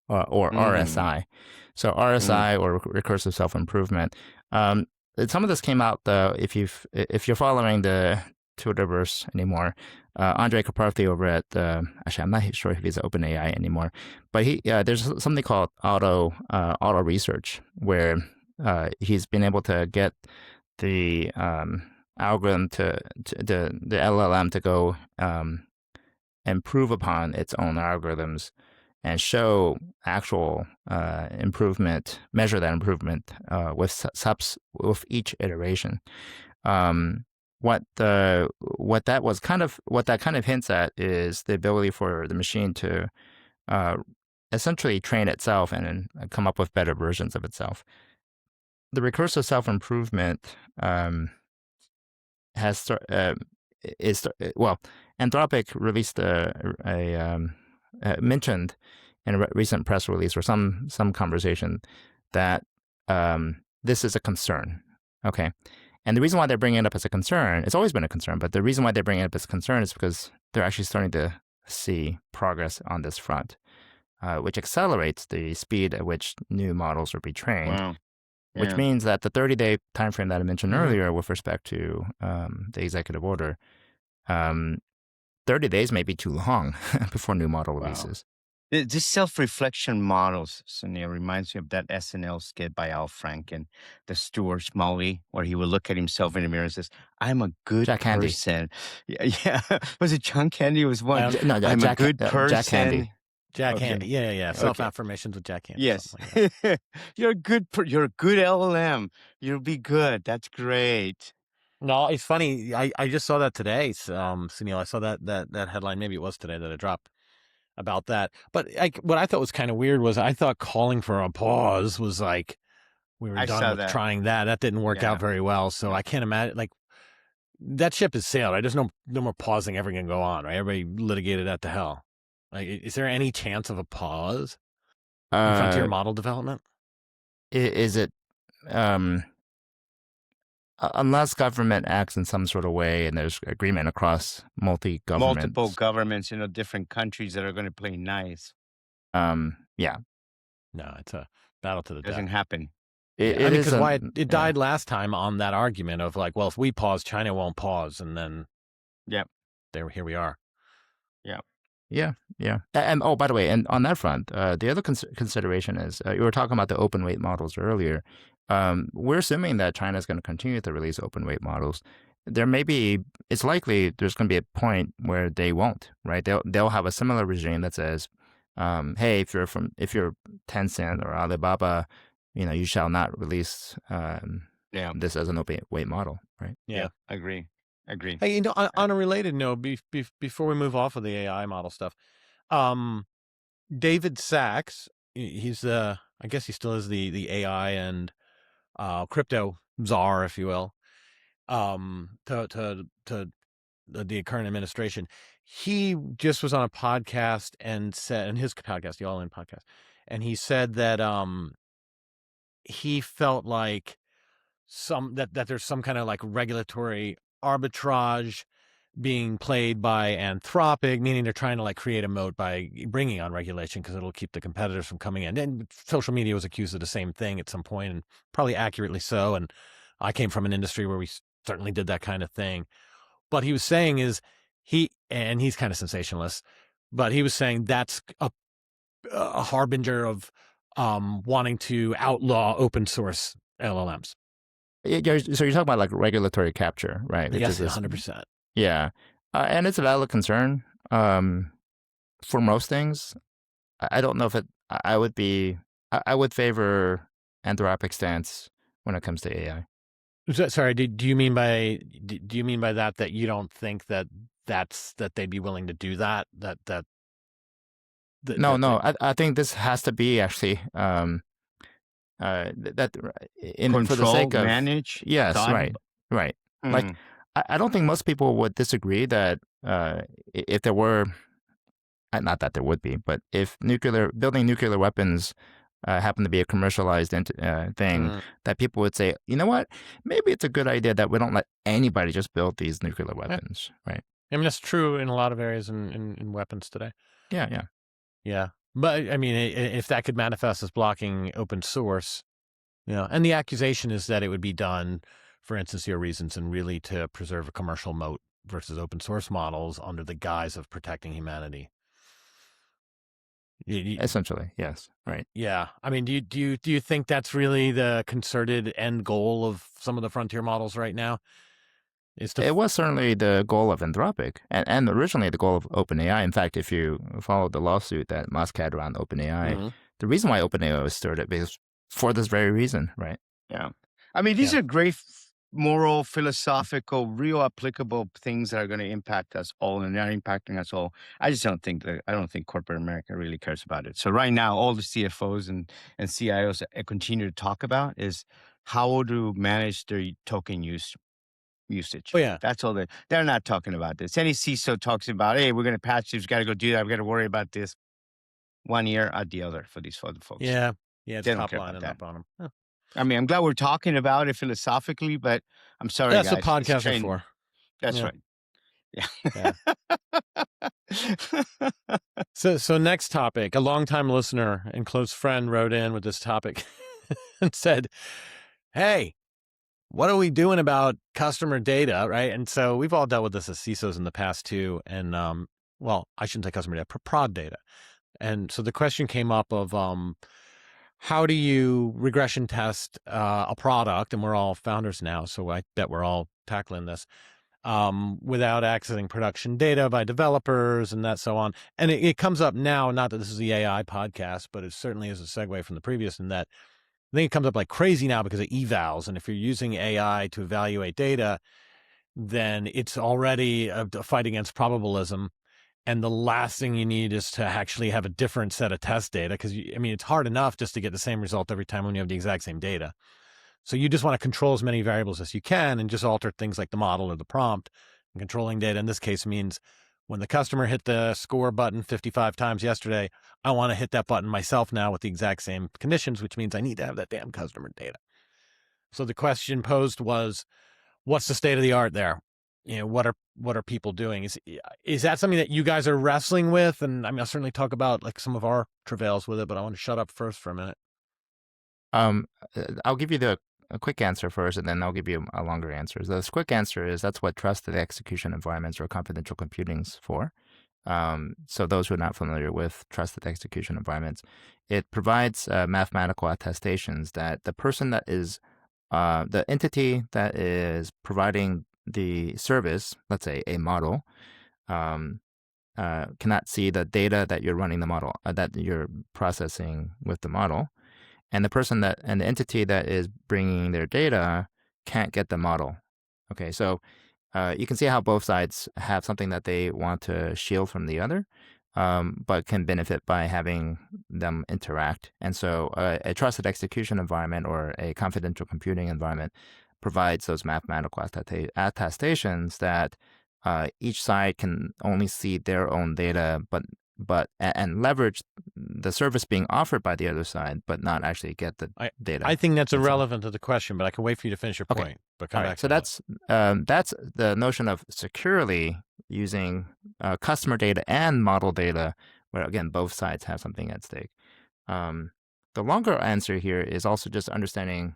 or RSI. So RSI or recursive self improvement. Some of this came out if you're following the Twitterverse anymore. Andre Karpathy over at actually I'm not sure if he's at OpenAI anymore, but there's something called auto research where he's been able to get the algorithm the LLM to go improve upon its own algorithms and show actual improvement, measure that improvement with each iteration. What that kind of hints at is the ability for the machine to essentially train itself and come up with better versions of itself. The recursive self improvement Anthropic released mentioned in a recent press release or some conversation that this is a concern. Okay. And the reason why they're bringing it up as a concern, it's always been a concern, but the reason why they're bringing it up as a concern is because they're actually starting to see progress on this front, which accelerates the speed at which new models are being trained, Wow. which Yeah. means that the 30-day timeframe that I mentioned earlier with respect to the executive order, 30 days may be too long before new model Wow. releases. This self-reflection models, Sonia, reminds me of that SNL skit by Al Franken, the Stuart Smalley, where he would look at himself in the mirror and says, "I'm a good Jack Handy. person." Yeah. Was it John Candy? Was one. No, I'm Jack, a good person. Jack Handy. Jack Okay. Handy. Yeah. Okay. Self-affirmations with Jack Handy. Yes. something like that. You're a good LLM. You'll be good. That's great. No, it's funny. I just saw that today, Sunil. I saw that headline. Maybe it was today that it dropped about that. But what I thought was kind of weird was I thought calling for a pause was like we were I done saw with that. trying that. That didn't work Yeah. out very well. So I can't imagine that ship has sailed. Right? There's no more pausing ever going to go on. Right? Everybody litigated that to hell. Like, is there any chance of a pause in frontier model development? Is it unless government acts in some sort of way and there's agreement across multiple governments, different countries that are going to play nice. Yeah. No, it's a battle to the death. Doesn't happen. Because why it died last time on that argument of like, well, if we pause, China won't pause, and then here we are. Yeah. And by the way, and on that front, the other consideration is you were talking about the open weight models earlier. We're assuming that China is going to continue to release open weight models. It's likely there's going to be a point where they won't, right? They'll have a similar regime that says, hey, if you're Tencent or Alibaba, you shall not release Yeah. this as an open weight model, right? Yeah. Agree. Hey, on a related note, before we move off of the AI model stuff, David Sachs, he's I guess he still is the AI and crypto czar, if you will, to the current administration. He just was on a podcast and said, in his podcast, the All In podcast, and he said that he felt like that there's some kind of like regulatory arbitrage being played by Anthropic, meaning they're trying to like create a moat by bringing on regulation because it'll keep the competitors from coming in. And social media was accused of the same thing at some point, and probably accurately so. And I came from an industry where we certainly did that kind of thing. What he was saying is he's kind of sensationalist, but he was saying that's a harbinger of wanting to outlaw open source LLMs. So you're talking about like regulatory capture, right? Which Yes, is 100%. Yeah, and it's a valid concern for most things. I don't know if I would be. I would favor Anthropic stance when it comes to AI. Sorry, do you mean by that you don't think that they'd be willing to do that? No. I think this has to be actually that for the sake of manage. Yes, Thought. right. Like I don't think most people would disagree that if there were, not that there would be, but if building nuclear weapons happened to be a commercialized thing, that people would say, you know what, maybe it's a good idea that we don't let anybody just build these nuclear weapons, right? I mean, that's true in a lot of areas in weapons today. Yeah. But I mean, if that could manifest as blocking open source, and the accusation is that it would be done for insincere reasons and really to preserve a commercial moat versus open source models under the guise of protecting humanity. Essentially, yes, right. Yeah, I mean, do you think that's really the concerted end goal of some of the frontier models right now? It was certainly the goal of Anthropic and originally the goal of OpenAI. In fact, if you follow the lawsuit that Musk had around OpenAI, the reason why OpenAI was started is for this very reason, right? Yeah. I mean, these are great moral, philosophical, real applicable things that are going to impact us all, and they're impacting us all. I just don't think corporate America really cares about it. So right now, all the CFOs and CIOs continue to talk about is how to manage their token usage. Oh, yeah. That's all they're not talking about this. Any CISO talks about, hey, we're going to patch this, we've got to go do that, we've got to worry about this. 1 year at the other for these folks. Yeah, it's They don't top care line about and that. up on them. Huh. I mean, I'm glad we're talking about it philosophically, but I'm sorry, That's guys. what podcasts are for. That's right. Yeah. So next topic, a longtime listener and close friend wrote in with this topic and said, hey, what are we doing about customer data, right? And so we've all dealt with this as CISOs in the past too. And well, I shouldn't say customer data, prod data. And so the question came up of how do you regression test a product? And we're all founders now, so I bet we're all tackling this without accessing production data by developers and that so on. And it comes up now, not that this is the AI podcast, but it certainly is a segue from the previous in that I think it comes up like crazy now because of evals. And if you're using AI to evaluate data, then it's already a fight against probabilism. And the last thing you need is to actually have a different set of test data because, I mean, it's hard enough just to get the same result every time when you have the exact same data. So you just want to control as many variables as you can and just alter things like the model or the prompt. And controlling data in this case means when the customer hit the score button 55 times yesterday, I want to hit that button myself now with the exact same conditions, which means I need to have that damn customer data. So the question posed was, what's the state of the art there? What are people doing? Is that something that you guys are wrestling with? And I mean, I'll certainly talk about like some of our travails with it, but I want to shut up first for a minute. I'll give you a quick answer first, and then I'll give you a longer answer. The quick answer is that's what trusted execution environments or confidential computing's for. So those who are not familiar with trusted execution environments, it provides mathematical attestations that the person that is the entity that is providing the service, let's say a model, cannot see the data that you're running the model, that you're processing with the model. and the entity that is bringing their data can't get the model. Okay, so you can see how both sides have something that they want to shield from the other, but can benefit by having them interact. And so a trusted execution environment or a confidential computing environment provides those mathematical attestations that each side can only see their own data, and leverage the service being offered by the other side, but not actually get the data. I think that's And so- irrelevant to the question, but I can wait for you to finish your Okay. point. But come All back. right, so to that's the notion of securely using customer data and model data, where again both sides have something at stake. The longer answer here is also just understanding.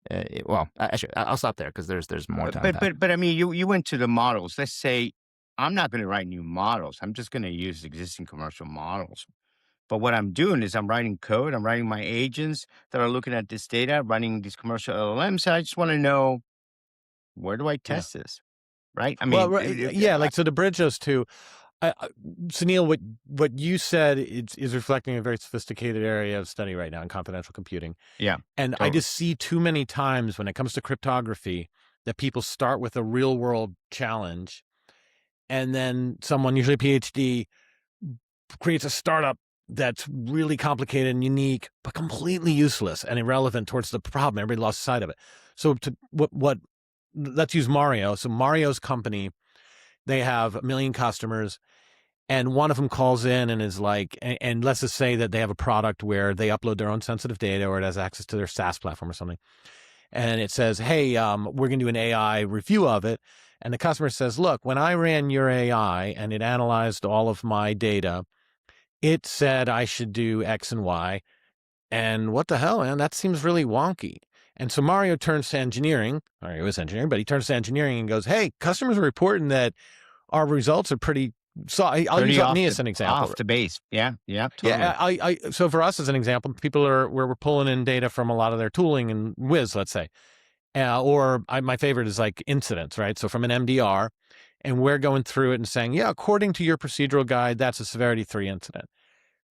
Actually, I'll stop there because there's more to unpack. But I mean, you went to the models. Let's say I'm not going to write new models. I'm just going to use existing commercial models. But what I'm doing is I'm writing code. I'm writing my agents that are looking at this data, running these commercial LLMs. I just want to know, where do I test this? Right? I mean, like, so to bridge those two, Sunil, what you said is reflecting a very sophisticated area of study right now in confidential computing. Yeah. And I just see too many times when it comes to cryptography that people start with a real world challenge, and then someone, usually a PhD, creates a startup that's really complicated and unique, but completely useless and irrelevant towards the problem. Everybody lost sight of it. So let's use Mario. So Mario's company, they have 1 million customers, and one of them calls in and is like, and let's just say that they have a product where they upload their own sensitive data, or it has access to their SaaS platform or something. And it says, hey, we're going to do an AI review of it. And the customer says, look, when I ran your AI and it analyzed all of my data, it said I should do X and Y. And what the hell, man? That seems really wonky. And so Mario turns to engineering, or he was engineering, but he turns to engineering and goes, hey, customers are reporting that our results are pretty, so I'll use me as an example. Off the base. Yeah. Totally. Yeah. So for us as an example, we're pulling in data from a lot of their tooling and Wiz, let's say. My favorite is like incidents, right? So from an MDR, and we're going through it and saying, yeah, according to your procedural guide, that's a severity 3 incident.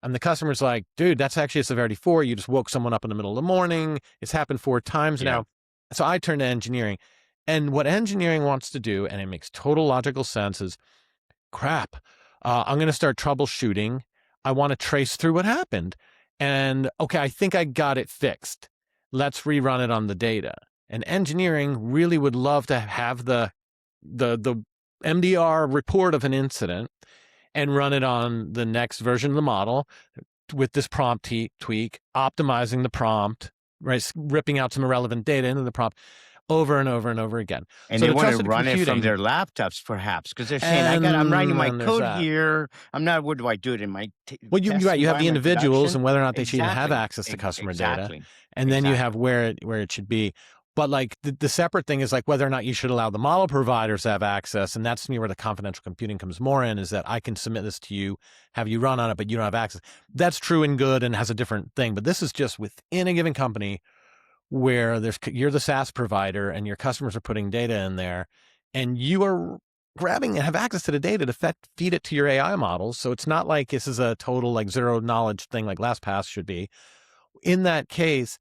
And the customer's like, dude, that's actually a severity 4. You just woke someone up in the middle of the morning. It's happened 4 times now. So I turn to engineering. And what engineering wants to do, and it makes total logical sense, is crap. I'm going to start troubleshooting. I want to trace through what happened. And okay, I think I got it fixed. Let's rerun it on the data. And engineering really would love to have the MDR report of an incident and run it on the next version of the model with this prompt tweak, optimizing the prompt, right? Ripping out some irrelevant data into the prompt over and over and over again. And so they want to run it from their laptops, perhaps, because they're saying, I'm writing my code here. I'm not, what do I do it in my you have the individuals and whether or not they should even have access to customer data. And then you have where it should be. But like the separate thing is like whether or not you should allow the model providers to have access. And that's where the confidential computing comes more in, is that I can submit this to you, have you run on it, but you don't have access. That's true and good and has a different thing. But this is just within a given company where you're the SaaS provider and your customers are putting data in there, and you are grabbing and have access to the data to feed it to your AI models. So it's not like this is a total like zero knowledge thing like LastPass should be. In that case,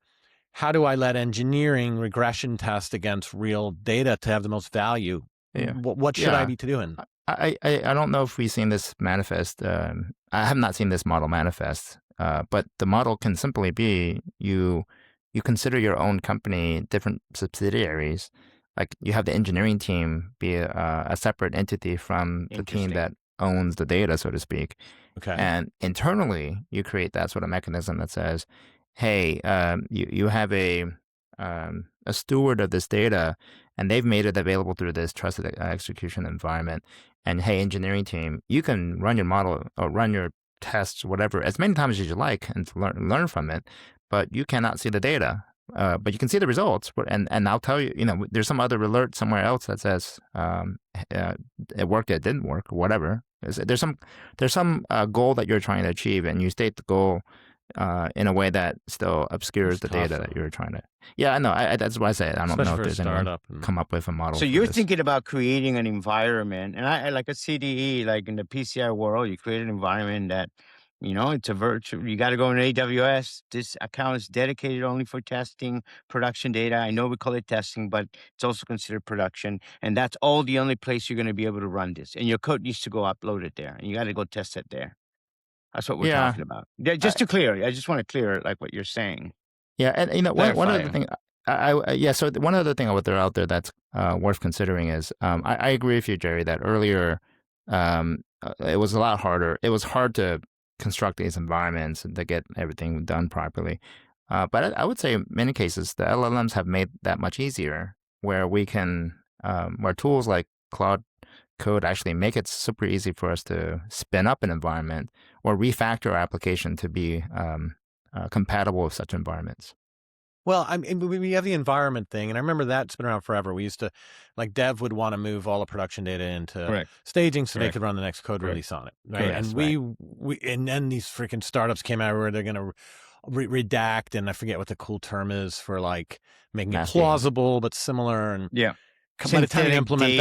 how do I let engineering regression test against real data to have the most value? Yeah. What should I be doing? I don't know if we've seen this manifest. I have not seen this model manifest, but the model can simply be you consider your own company different subsidiaries. Like you have the engineering team be a separate entity from the team that owns the data, so to speak. Okay. And internally, you create that sort of mechanism that says, hey, you have a steward of this data, and they've made it available through this trusted execution environment. And hey, engineering team, you can run your model or run your tests, whatever, as many times as you like, and learn from it. But you cannot see the data. But you can see the results. And I'll tell you, there's some other alert somewhere else that says it worked, it didn't work, or whatever. There's some goal that you're trying to achieve, and you state the goal in a way that still obscures the data that you're trying to. Yeah, I know. That's why I say it. I don't know if there's anyone come up with a model. So you're thinking about creating an environment, and I like a CDE, like in the PCI world, you create an environment that It's a virtual. You got to go in AWS. This account is dedicated only for testing production data. I know we call it testing, but it's also considered production. And that's all the only place you're going to be able to run this. And your code needs to go upload it there. And you got to go test it there. That's what we're Yeah. talking about. Yeah, just to clear, I just want to clear like what you're saying. Yeah, and one other Clarify. thing, so one other thing I would throw out there that's worth considering is I agree with you, Jerry, that earlier it was a lot harder. It was hard to construct these environments and to get everything done properly. But I would say in many cases the LLMs have made that much easier, where we can where tools like Claude Code actually make it super easy for us to spin up an environment or refactor our application to be compatible with such environments. Well, I mean, we have the environment thing, and I remember that's been around forever. We used to, like, dev would want to move all the production data into Correct. staging so they Correct. could run the next code Correct. release on it, right? Correct. And Right. and then these freaking startups came out where they're going to redact, and I forget what the cool term is for, like, making it Masking. plausible but similar. And Yeah. by the time you implement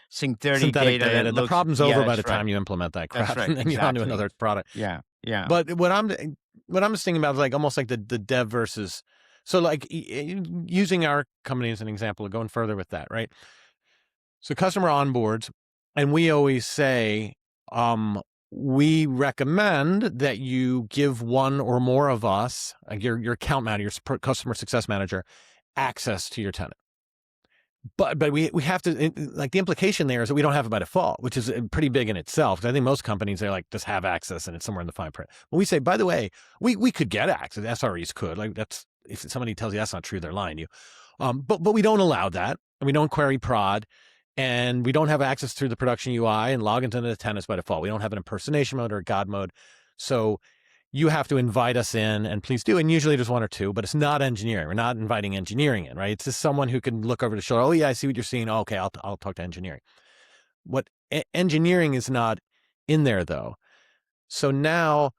synthetic data. That the problem's over by the that's right. time you implement that crap, That's right, and then you're on to exactly. another product. Yeah. Yeah. But what I'm just thinking about is like almost like the dev versus, so like using our company as an example, going further with that, right? So customer onboards, and we always say, we recommend that you give one or more of us, your account manager, your customer success manager, access to your tenant. But we have to, like, the implication there is that we don't have it by default, which is pretty big in itself. Because I think most companies, they're like, just have access and it's somewhere in the fine print. But we say, by the way, we could get access. SREs could. Like, that's, if somebody tells you that's not true, they're lying to you. But we don't allow that. And we don't query prod. And we don't have access through the production UI and log into the tenants by default. We don't have an impersonation mode or a God mode. So you have to invite us in, and please do. And usually there's one or two, but it's not engineering. We're not inviting engineering in, right? It's just someone who can look over the shoulder. Oh yeah, I see what you're seeing. Oh, okay, I'll talk to engineering. What engineering is not in there though. So now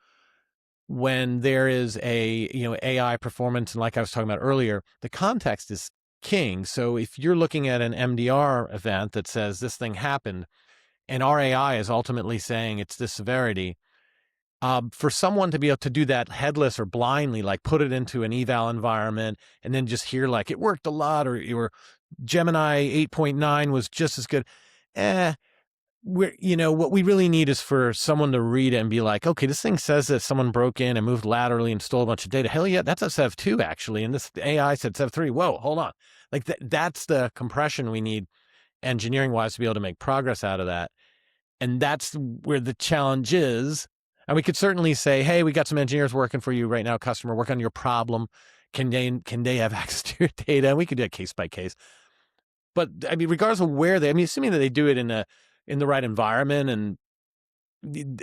when there is a, AI performance, and like I was talking about earlier, the context is king. So if you're looking at an MDR event that says this thing happened, and our AI is ultimately saying it's this severity, for someone to be able to do that headless or blindly, like put it into an eval environment and then just hear like it worked a lot, or Gemini 8.9 was just as good. What we really need is for someone to read it and be like, okay, this thing says that someone broke in and moved laterally and stole a bunch of data. Hell yeah, that's a Sev2 actually. And this AI said Sev3. Whoa, hold on. Like that's the compression we need engineering wise to be able to make progress out of that. And that's where the challenge is. And we could certainly say, hey, we got some engineers working for you right now, customer, work on your problem. Can they have access to your data? And we could do it case by case. But I mean, regardless of where assuming that they do it in the right environment, and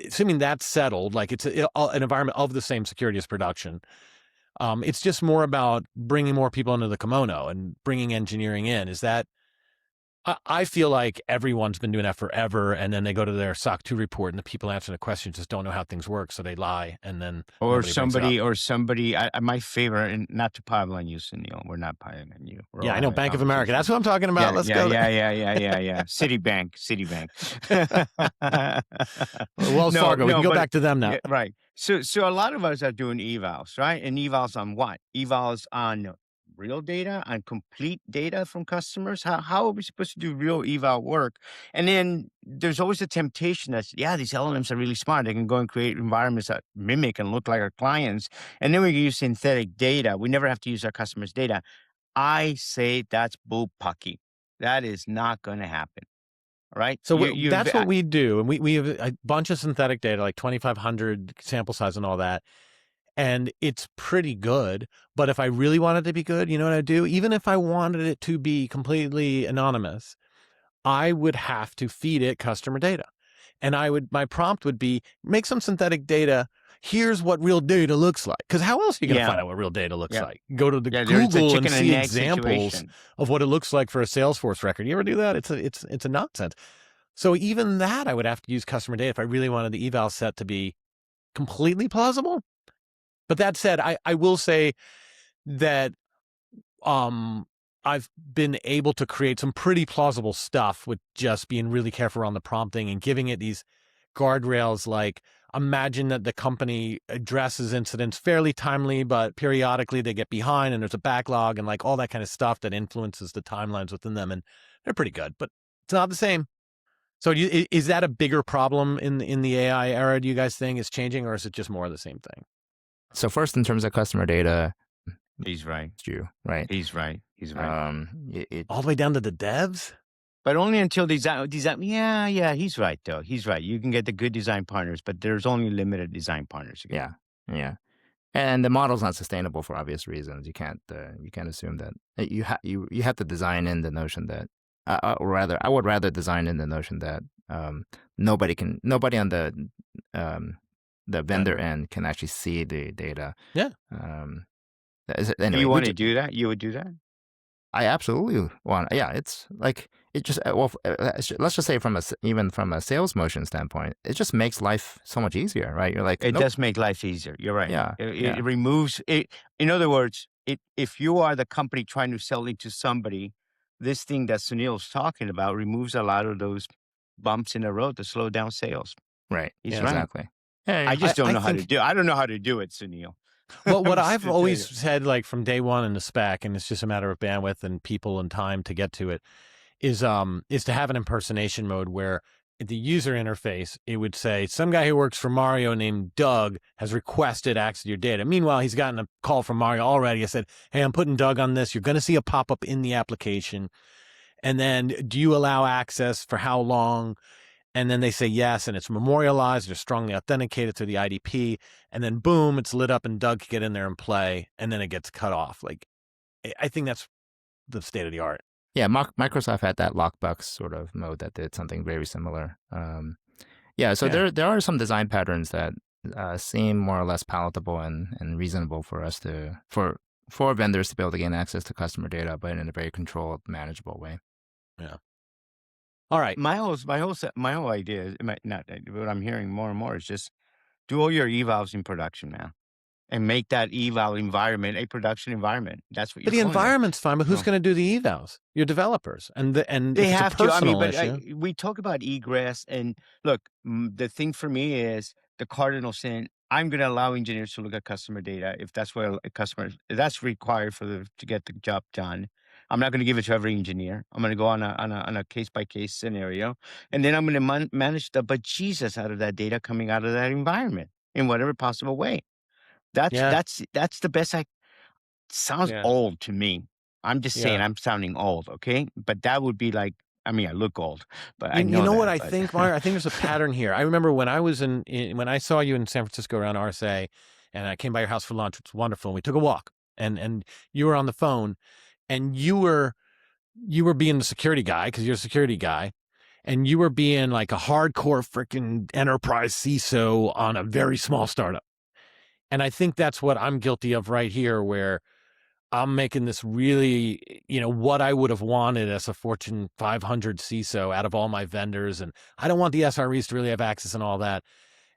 assuming that's settled, like it's an environment of the same security as production. It's just more about bringing more people into the kimono and bringing engineering in. Is that, I feel like everyone's been doing that forever, and then they go to their SOC 2 report, and the people answering the questions just don't know how things work, so they lie, and then somebody. My favorite, and not to pile on you, Sunil. We're not piling on you. I know, Bank of America. That's what I'm talking about. Let's go. Yeah. Citibank. Wells Fargo. We can go back to them now. Yeah, right. So a lot of us are doing evals, right? And evals on what? Evals on real data, on complete data from customers. How are we supposed to do real eval work? And then there's always a temptation that, these LLMs are really smart. They can go and create environments that mimic and look like our clients. And then we can use synthetic data. We never have to use our customers' data. I say that's bullpucky. That is not going to happen. Right. So that's what we do. And we have a bunch of synthetic data, like 2,500 sample size and all that. And it's pretty good. But if I really wanted to be good, you know what I'd do? Even if I wanted it to be completely anonymous, I would have to feed it customer data. And my prompt would be, make some synthetic data. Here's what real data looks like. Because how else are you going to find out what real data looks like? Go to the Google and see examples of what it looks like for a Salesforce record. You ever do that? It's a nonsense. So even that, I would have to use customer data if I really wanted the eval set to be completely plausible. But that said, I will say that I've been able to create some pretty plausible stuff with just being really careful around the prompting and giving it these guardrails. Like, imagine that the company addresses incidents fairly timely, but periodically they get behind and there's a backlog and like all that kind of stuff that influences the timelines within them. And they're pretty good, but it's not the same. So is that a bigger problem in the AI era, do you guys think, is changing, or is it just more of the same thing? So first, in terms of customer data, He's right. it's you, right? He's right. He's right. All the way down to the devs? But only until design. Yeah, he's right though. He's right. You can get the good design partners, but there's only limited design partners. Again. Yeah. And the model's not sustainable for obvious reasons. You can't assume that you have to design in the notion that I would rather design in the notion that nobody on the vendor end can actually see the data. Yeah. Anyway, You want to do that? You would do that? I absolutely want. Yeah, it's like it just let's just say even from a sales motion standpoint, it just makes life so much easier, right? You're like, It nope. does make life easier. You're right. Yeah, It removes it. In other words, if you are the company trying to sell it to somebody, this thing that Sunil's talking about removes a lot of those bumps in the road to slow down sales. Right. He's Yeah, right. exactly. Yeah, I just don't I know how to think- do. I don't know how to do it, Sunil. Well, what I'm just I've gonna tell always you. said, like from day one in the spec, and it's just a matter of bandwidth and people and time to get to it, is to have an impersonation mode where the user interface, it would say some guy who works for Mario named Doug has requested access to your data. Meanwhile, he's gotten a call from Mario already. I said, hey, I'm putting Doug on this. You're going to see a pop-up in the application. And then do you allow access for how long? And then they say yes, and it's memorialized or strongly authenticated to the IDP. And then boom, it's lit up and Doug can get in there and play, and then it gets cut off. Like, I think that's the state of the art. Yeah, Microsoft had that lockbox sort of mode that did something very similar. So there are some design patterns that seem more or less palatable and reasonable for us for vendors to be able to gain access to customer data, but in a very controlled, manageable way. Yeah. All right. My whole idea is not what I'm hearing more and more is just do all your evals in production, man, and make that eval environment a production environment. That's what you're. But the calling it. environment's fine, but who's No. going to do the evals? Your developers. And They if it's have a to. I mean, personal but issue. we talk about egress, and look, the thing for me is the cardinal sin. I'm going to allow engineers to look at customer data if that's what a customer that's required to get the job done. I'm not going to give it to every engineer. I'm going to go on a case by case scenario, and then I'm going to manage the bejesus out of that data coming out of that environment in whatever possible way. That's the best. Sounds old to me. I'm just saying I'm sounding old, okay? But that would be like, I mean, I look old, but I know you know that, what I but- think, Mario? I think there's a pattern here. I remember when I was when I saw you in San Francisco around RSA, and I came by your house for lunch. It's wonderful. We took a walk, and you were on the phone, and you were being the security guy because you're a security guy, and you were being like a hardcore freaking enterprise CISO on a very small startup. And I think that's what I'm guilty of right here, where I'm making this really, what I would have wanted as a Fortune 500 CISO out of all my vendors. And I don't want the SREs to really have access and all that.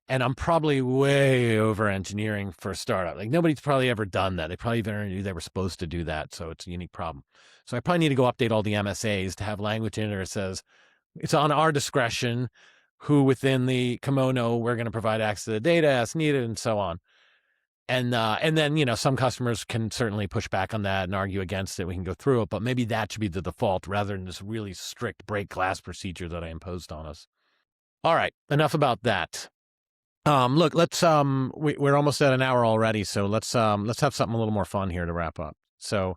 And I'm probably way over engineering for a startup. Like nobody's probably ever done that. They probably never knew they were supposed to do that. So it's a unique problem. So I probably need to go update all the MSAs to have language in there that says it's on our discretion who within the kimono we're going to provide access to the data as needed and so on. And then, some customers can certainly push back on that and argue against it. We can go through it, but maybe that should be the default rather than this really strict break glass procedure that I imposed on us. All right, enough about that. Look, let's we're almost at an hour already, so let's have something a little more fun here to wrap up. So,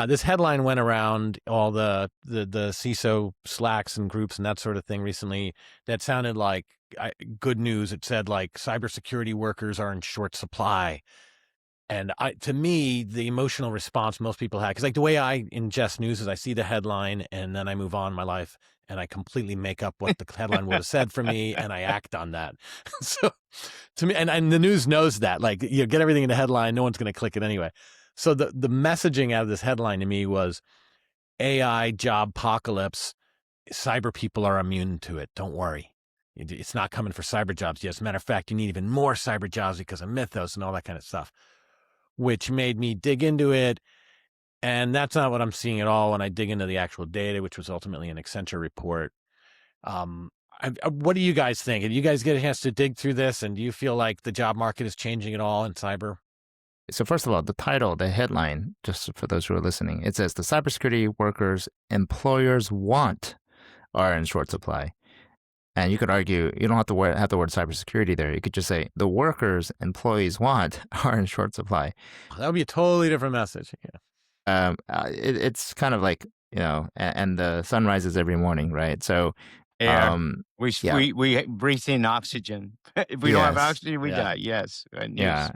this headline went around all the CISO Slacks and groups and that sort of thing recently. That sounded like good news. It said like cybersecurity workers are in short supply. And to me, the emotional response most people had, because like the way I ingest news is I see the headline and then I move on in my life and I completely make up what the headline would have said for me and I act on that. So to me, and the news knows that, like, you get everything in the headline, no one's going to click it anyway. So the messaging out of this headline to me was AI job apocalypse. Cyber people are immune to it. Don't worry. It's not coming for cyber jobs yet. As a matter of fact, you need even more cyber jobs because of Mythos and all that kind of stuff, which made me dig into it. And that's not what I'm seeing at all when I dig into the actual data, which was ultimately an Accenture report. what do you guys think? And you guys get a chance to dig through this, and do you feel like the job market is changing at all in cyber? So first of all, the title, the headline, just for those who are listening, it says the cybersecurity workers employers want are in short supply. And you could argue you don't have to have the word cybersecurity there. You could just say the workers employees want are in short supply. That would be a totally different message. Yeah. It's kind of like, and the sun rises every morning, right? So, Air. yeah, We breathe in oxygen. If we don't have yes, oxygen, we die. Yes. yeah.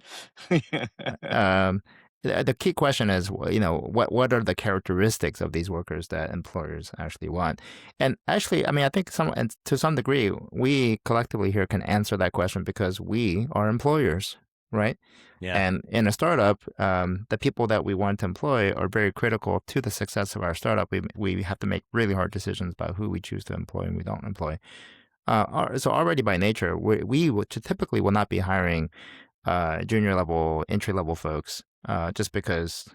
News. The key question is, what are the characteristics of these workers that employers actually want? And actually, I mean, I think to some degree, we collectively here can answer that question because we are employers, right? Yeah. And in a startup, the people that we want to employ are very critical to the success of our startup. We have to make really hard decisions about who we choose to employ and we don't employ. So already by nature, typically will not be hiring junior level, entry level folks, just because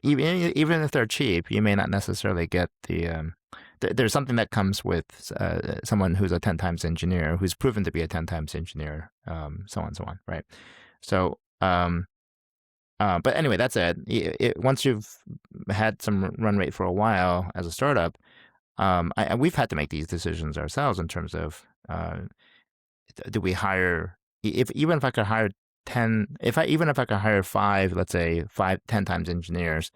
even if they're cheap, you may not necessarily get there's something that comes with someone who's a 10 times engineer, who's proven to be a 10 times engineer, so on and so on, right? So, but anyway, that's it. Once you've had some run rate for a while as a startup, we've had to make these decisions ourselves in terms of do we hire even if I could hire 10, even if I could hire 5, let's say 10 times engineers,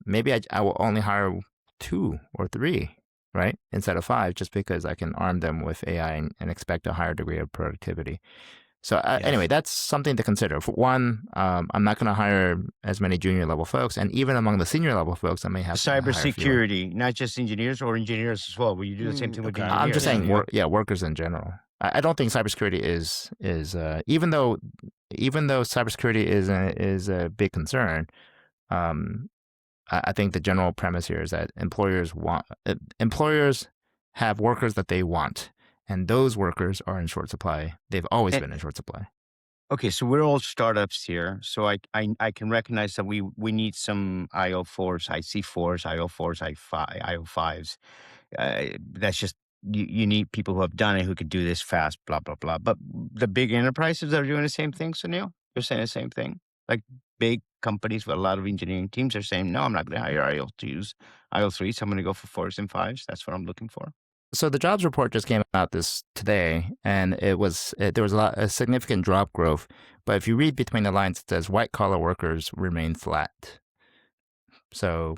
maybe I will only hire 2 or 3, right, instead of 5, just because I can arm them with AI and expect a higher degree of productivity. So anyway, that's something to consider. For one, I'm not going to hire as many junior level folks, and even among the senior level folks, I may have to hire fewer. Cybersecurity, not just engineers or engineers as well. Will you do the same thing with engineers? I'm just saying, workers in general. I don't think cybersecurity is even though cybersecurity is a big concern. I think the general premise here is that employers have workers that they want, and those workers are in short supply. They've always been in short supply. Okay, so we're all startups here, so I can recognize that we need some IO4s, IC4s, IO4s, IO5s. That's just you need people who have done it who could do this fast, blah blah blah. But the big enterprises are doing the same thing. Sunil, you're saying the same thing. Like big companies with a lot of engineering teams are saying, no, I'm not going to hire IO2s, IO3s. I'm going to go for 4s and 5s. That's what I'm looking for. So the jobs report just came out today, and there was a significant job growth. But if you read between the lines, it says white collar workers remain flat. So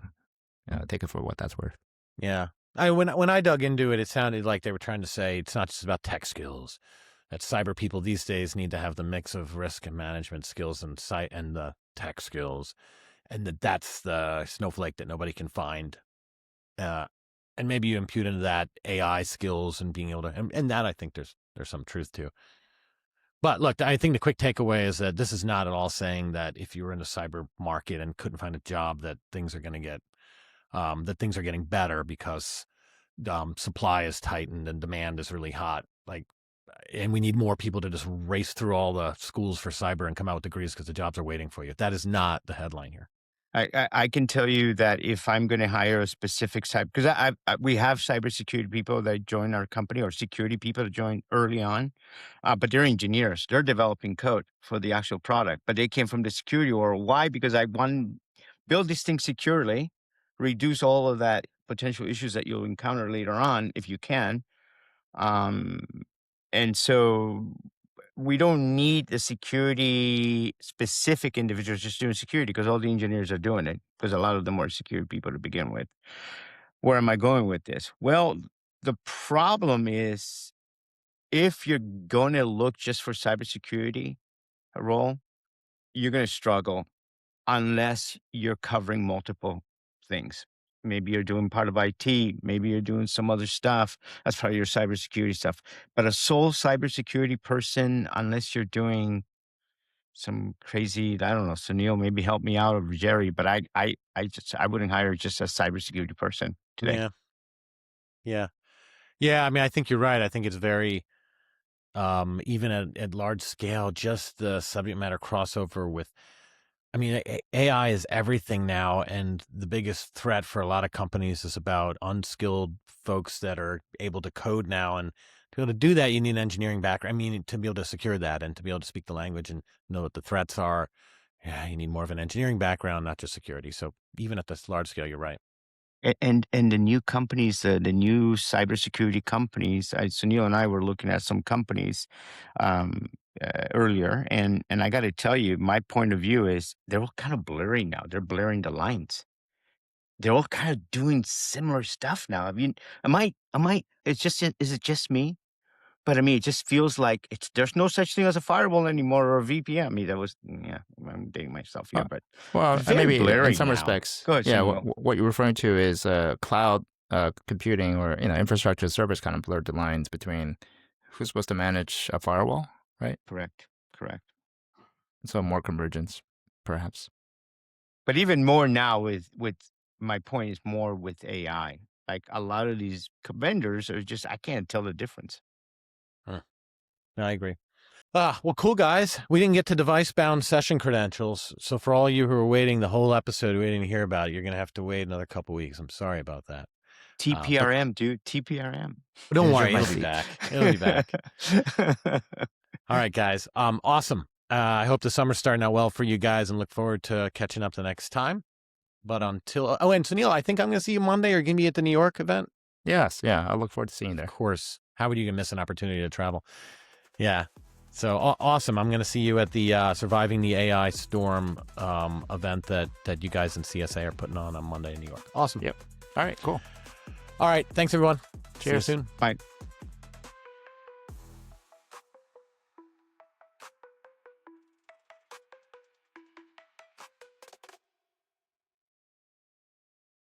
take it for what that's worth. Yeah. When I dug into it, it sounded like they were trying to say it's not just about tech skills. That cyber people these days need to have the mix of risk and management skills and the tech skills, and that's the snowflake that nobody can find. And maybe you impute into that AI skills and being able to, and that I think there's some truth to. But look, I think the quick takeaway is that this is not at all saying that if you were in the cyber market and couldn't find a job, that things are going to get, that things are getting better because supply is tightened and demand is really hot. And we need more people to just race through all the schools for cyber and come out with degrees because the jobs are waiting for you. That is not the headline here. I can tell you that if I'm going to hire a specific cyber, because we have cybersecurity people that join our company or security people that join early on, but they're engineers. They're developing code for the actual product, but they came from the security world. Why? Because I want to build this thing securely, reduce all of that potential issues that you'll encounter later on if you can. And so we don't need the security specific individuals just doing security because all the engineers are doing it because a lot of them are security people to begin with. Where am I going with this? Well, the problem is if you're going to look just for cybersecurity role, you're going to struggle unless you're covering multiple things. Maybe you're doing part of IT. Maybe you're doing some other stuff as part of your cybersecurity stuff. But a sole cybersecurity person, unless you're doing some crazy, I don't know, Sunil, maybe help me out, or Jerry, but I wouldn't hire just a cybersecurity person today. Yeah. I mean, I think you're right. I think it's very, even at large scale, just the subject matter crossover with I mean, AI is everything now, and the biggest threat for a lot of companies is about unskilled folks that are able to code now. And to be able to do that, you need an engineering background. I mean, to be able to secure that and to be able to speak the language and know what the threats are, yeah, you need more of an engineering background, not just security. So even at this large scale, you're right. And the new companies, the new cybersecurity companies, Sunil and I were looking at some companies um, earlier, and I got to tell you, my point of view is they're all kind of blurring now. They're blurring the lines. They're all kind of doing similar stuff now. I mean, It's just, is it just me? But I mean, it just feels like there's no such thing as a firewall anymore or a VPN. I mean, I'm dating myself here, Uh, but well, it's very maybe in blurry some now. respects, Go ahead, yeah. Sunil. What you're referring to is cloud computing or infrastructure as service kind of blurred the lines between who's supposed to manage a firewall, right? Correct. So more convergence, perhaps. But even more now with my point is more with AI. Like a lot of these vendors are just, I can't tell the difference. Huh. I agree. Well, cool, guys. We didn't get to device-bound session credentials. So for all you who are waiting the whole episode, waiting to hear about it, you're going to have to wait another couple weeks. I'm sorry about that. TPRM, dude. TPRM. But don't worry, my it'll be seat. back. It'll be back. All right, guys. Awesome. I hope the summer's starting out well for you guys and look forward to catching up the next time. But until, and Sunil, I think I'm going to see you Monday or give me at the New York event. Yes, yeah. I look forward to seeing you there. Of course. How would you miss an opportunity to travel? Yeah. So awesome. I'm going to see you at the Surviving the AI Storm event that you guys in CSA are putting on Monday in New York. Awesome. Yep. All right, cool. All right. Thanks, everyone. Cheers. See you soon. Bye.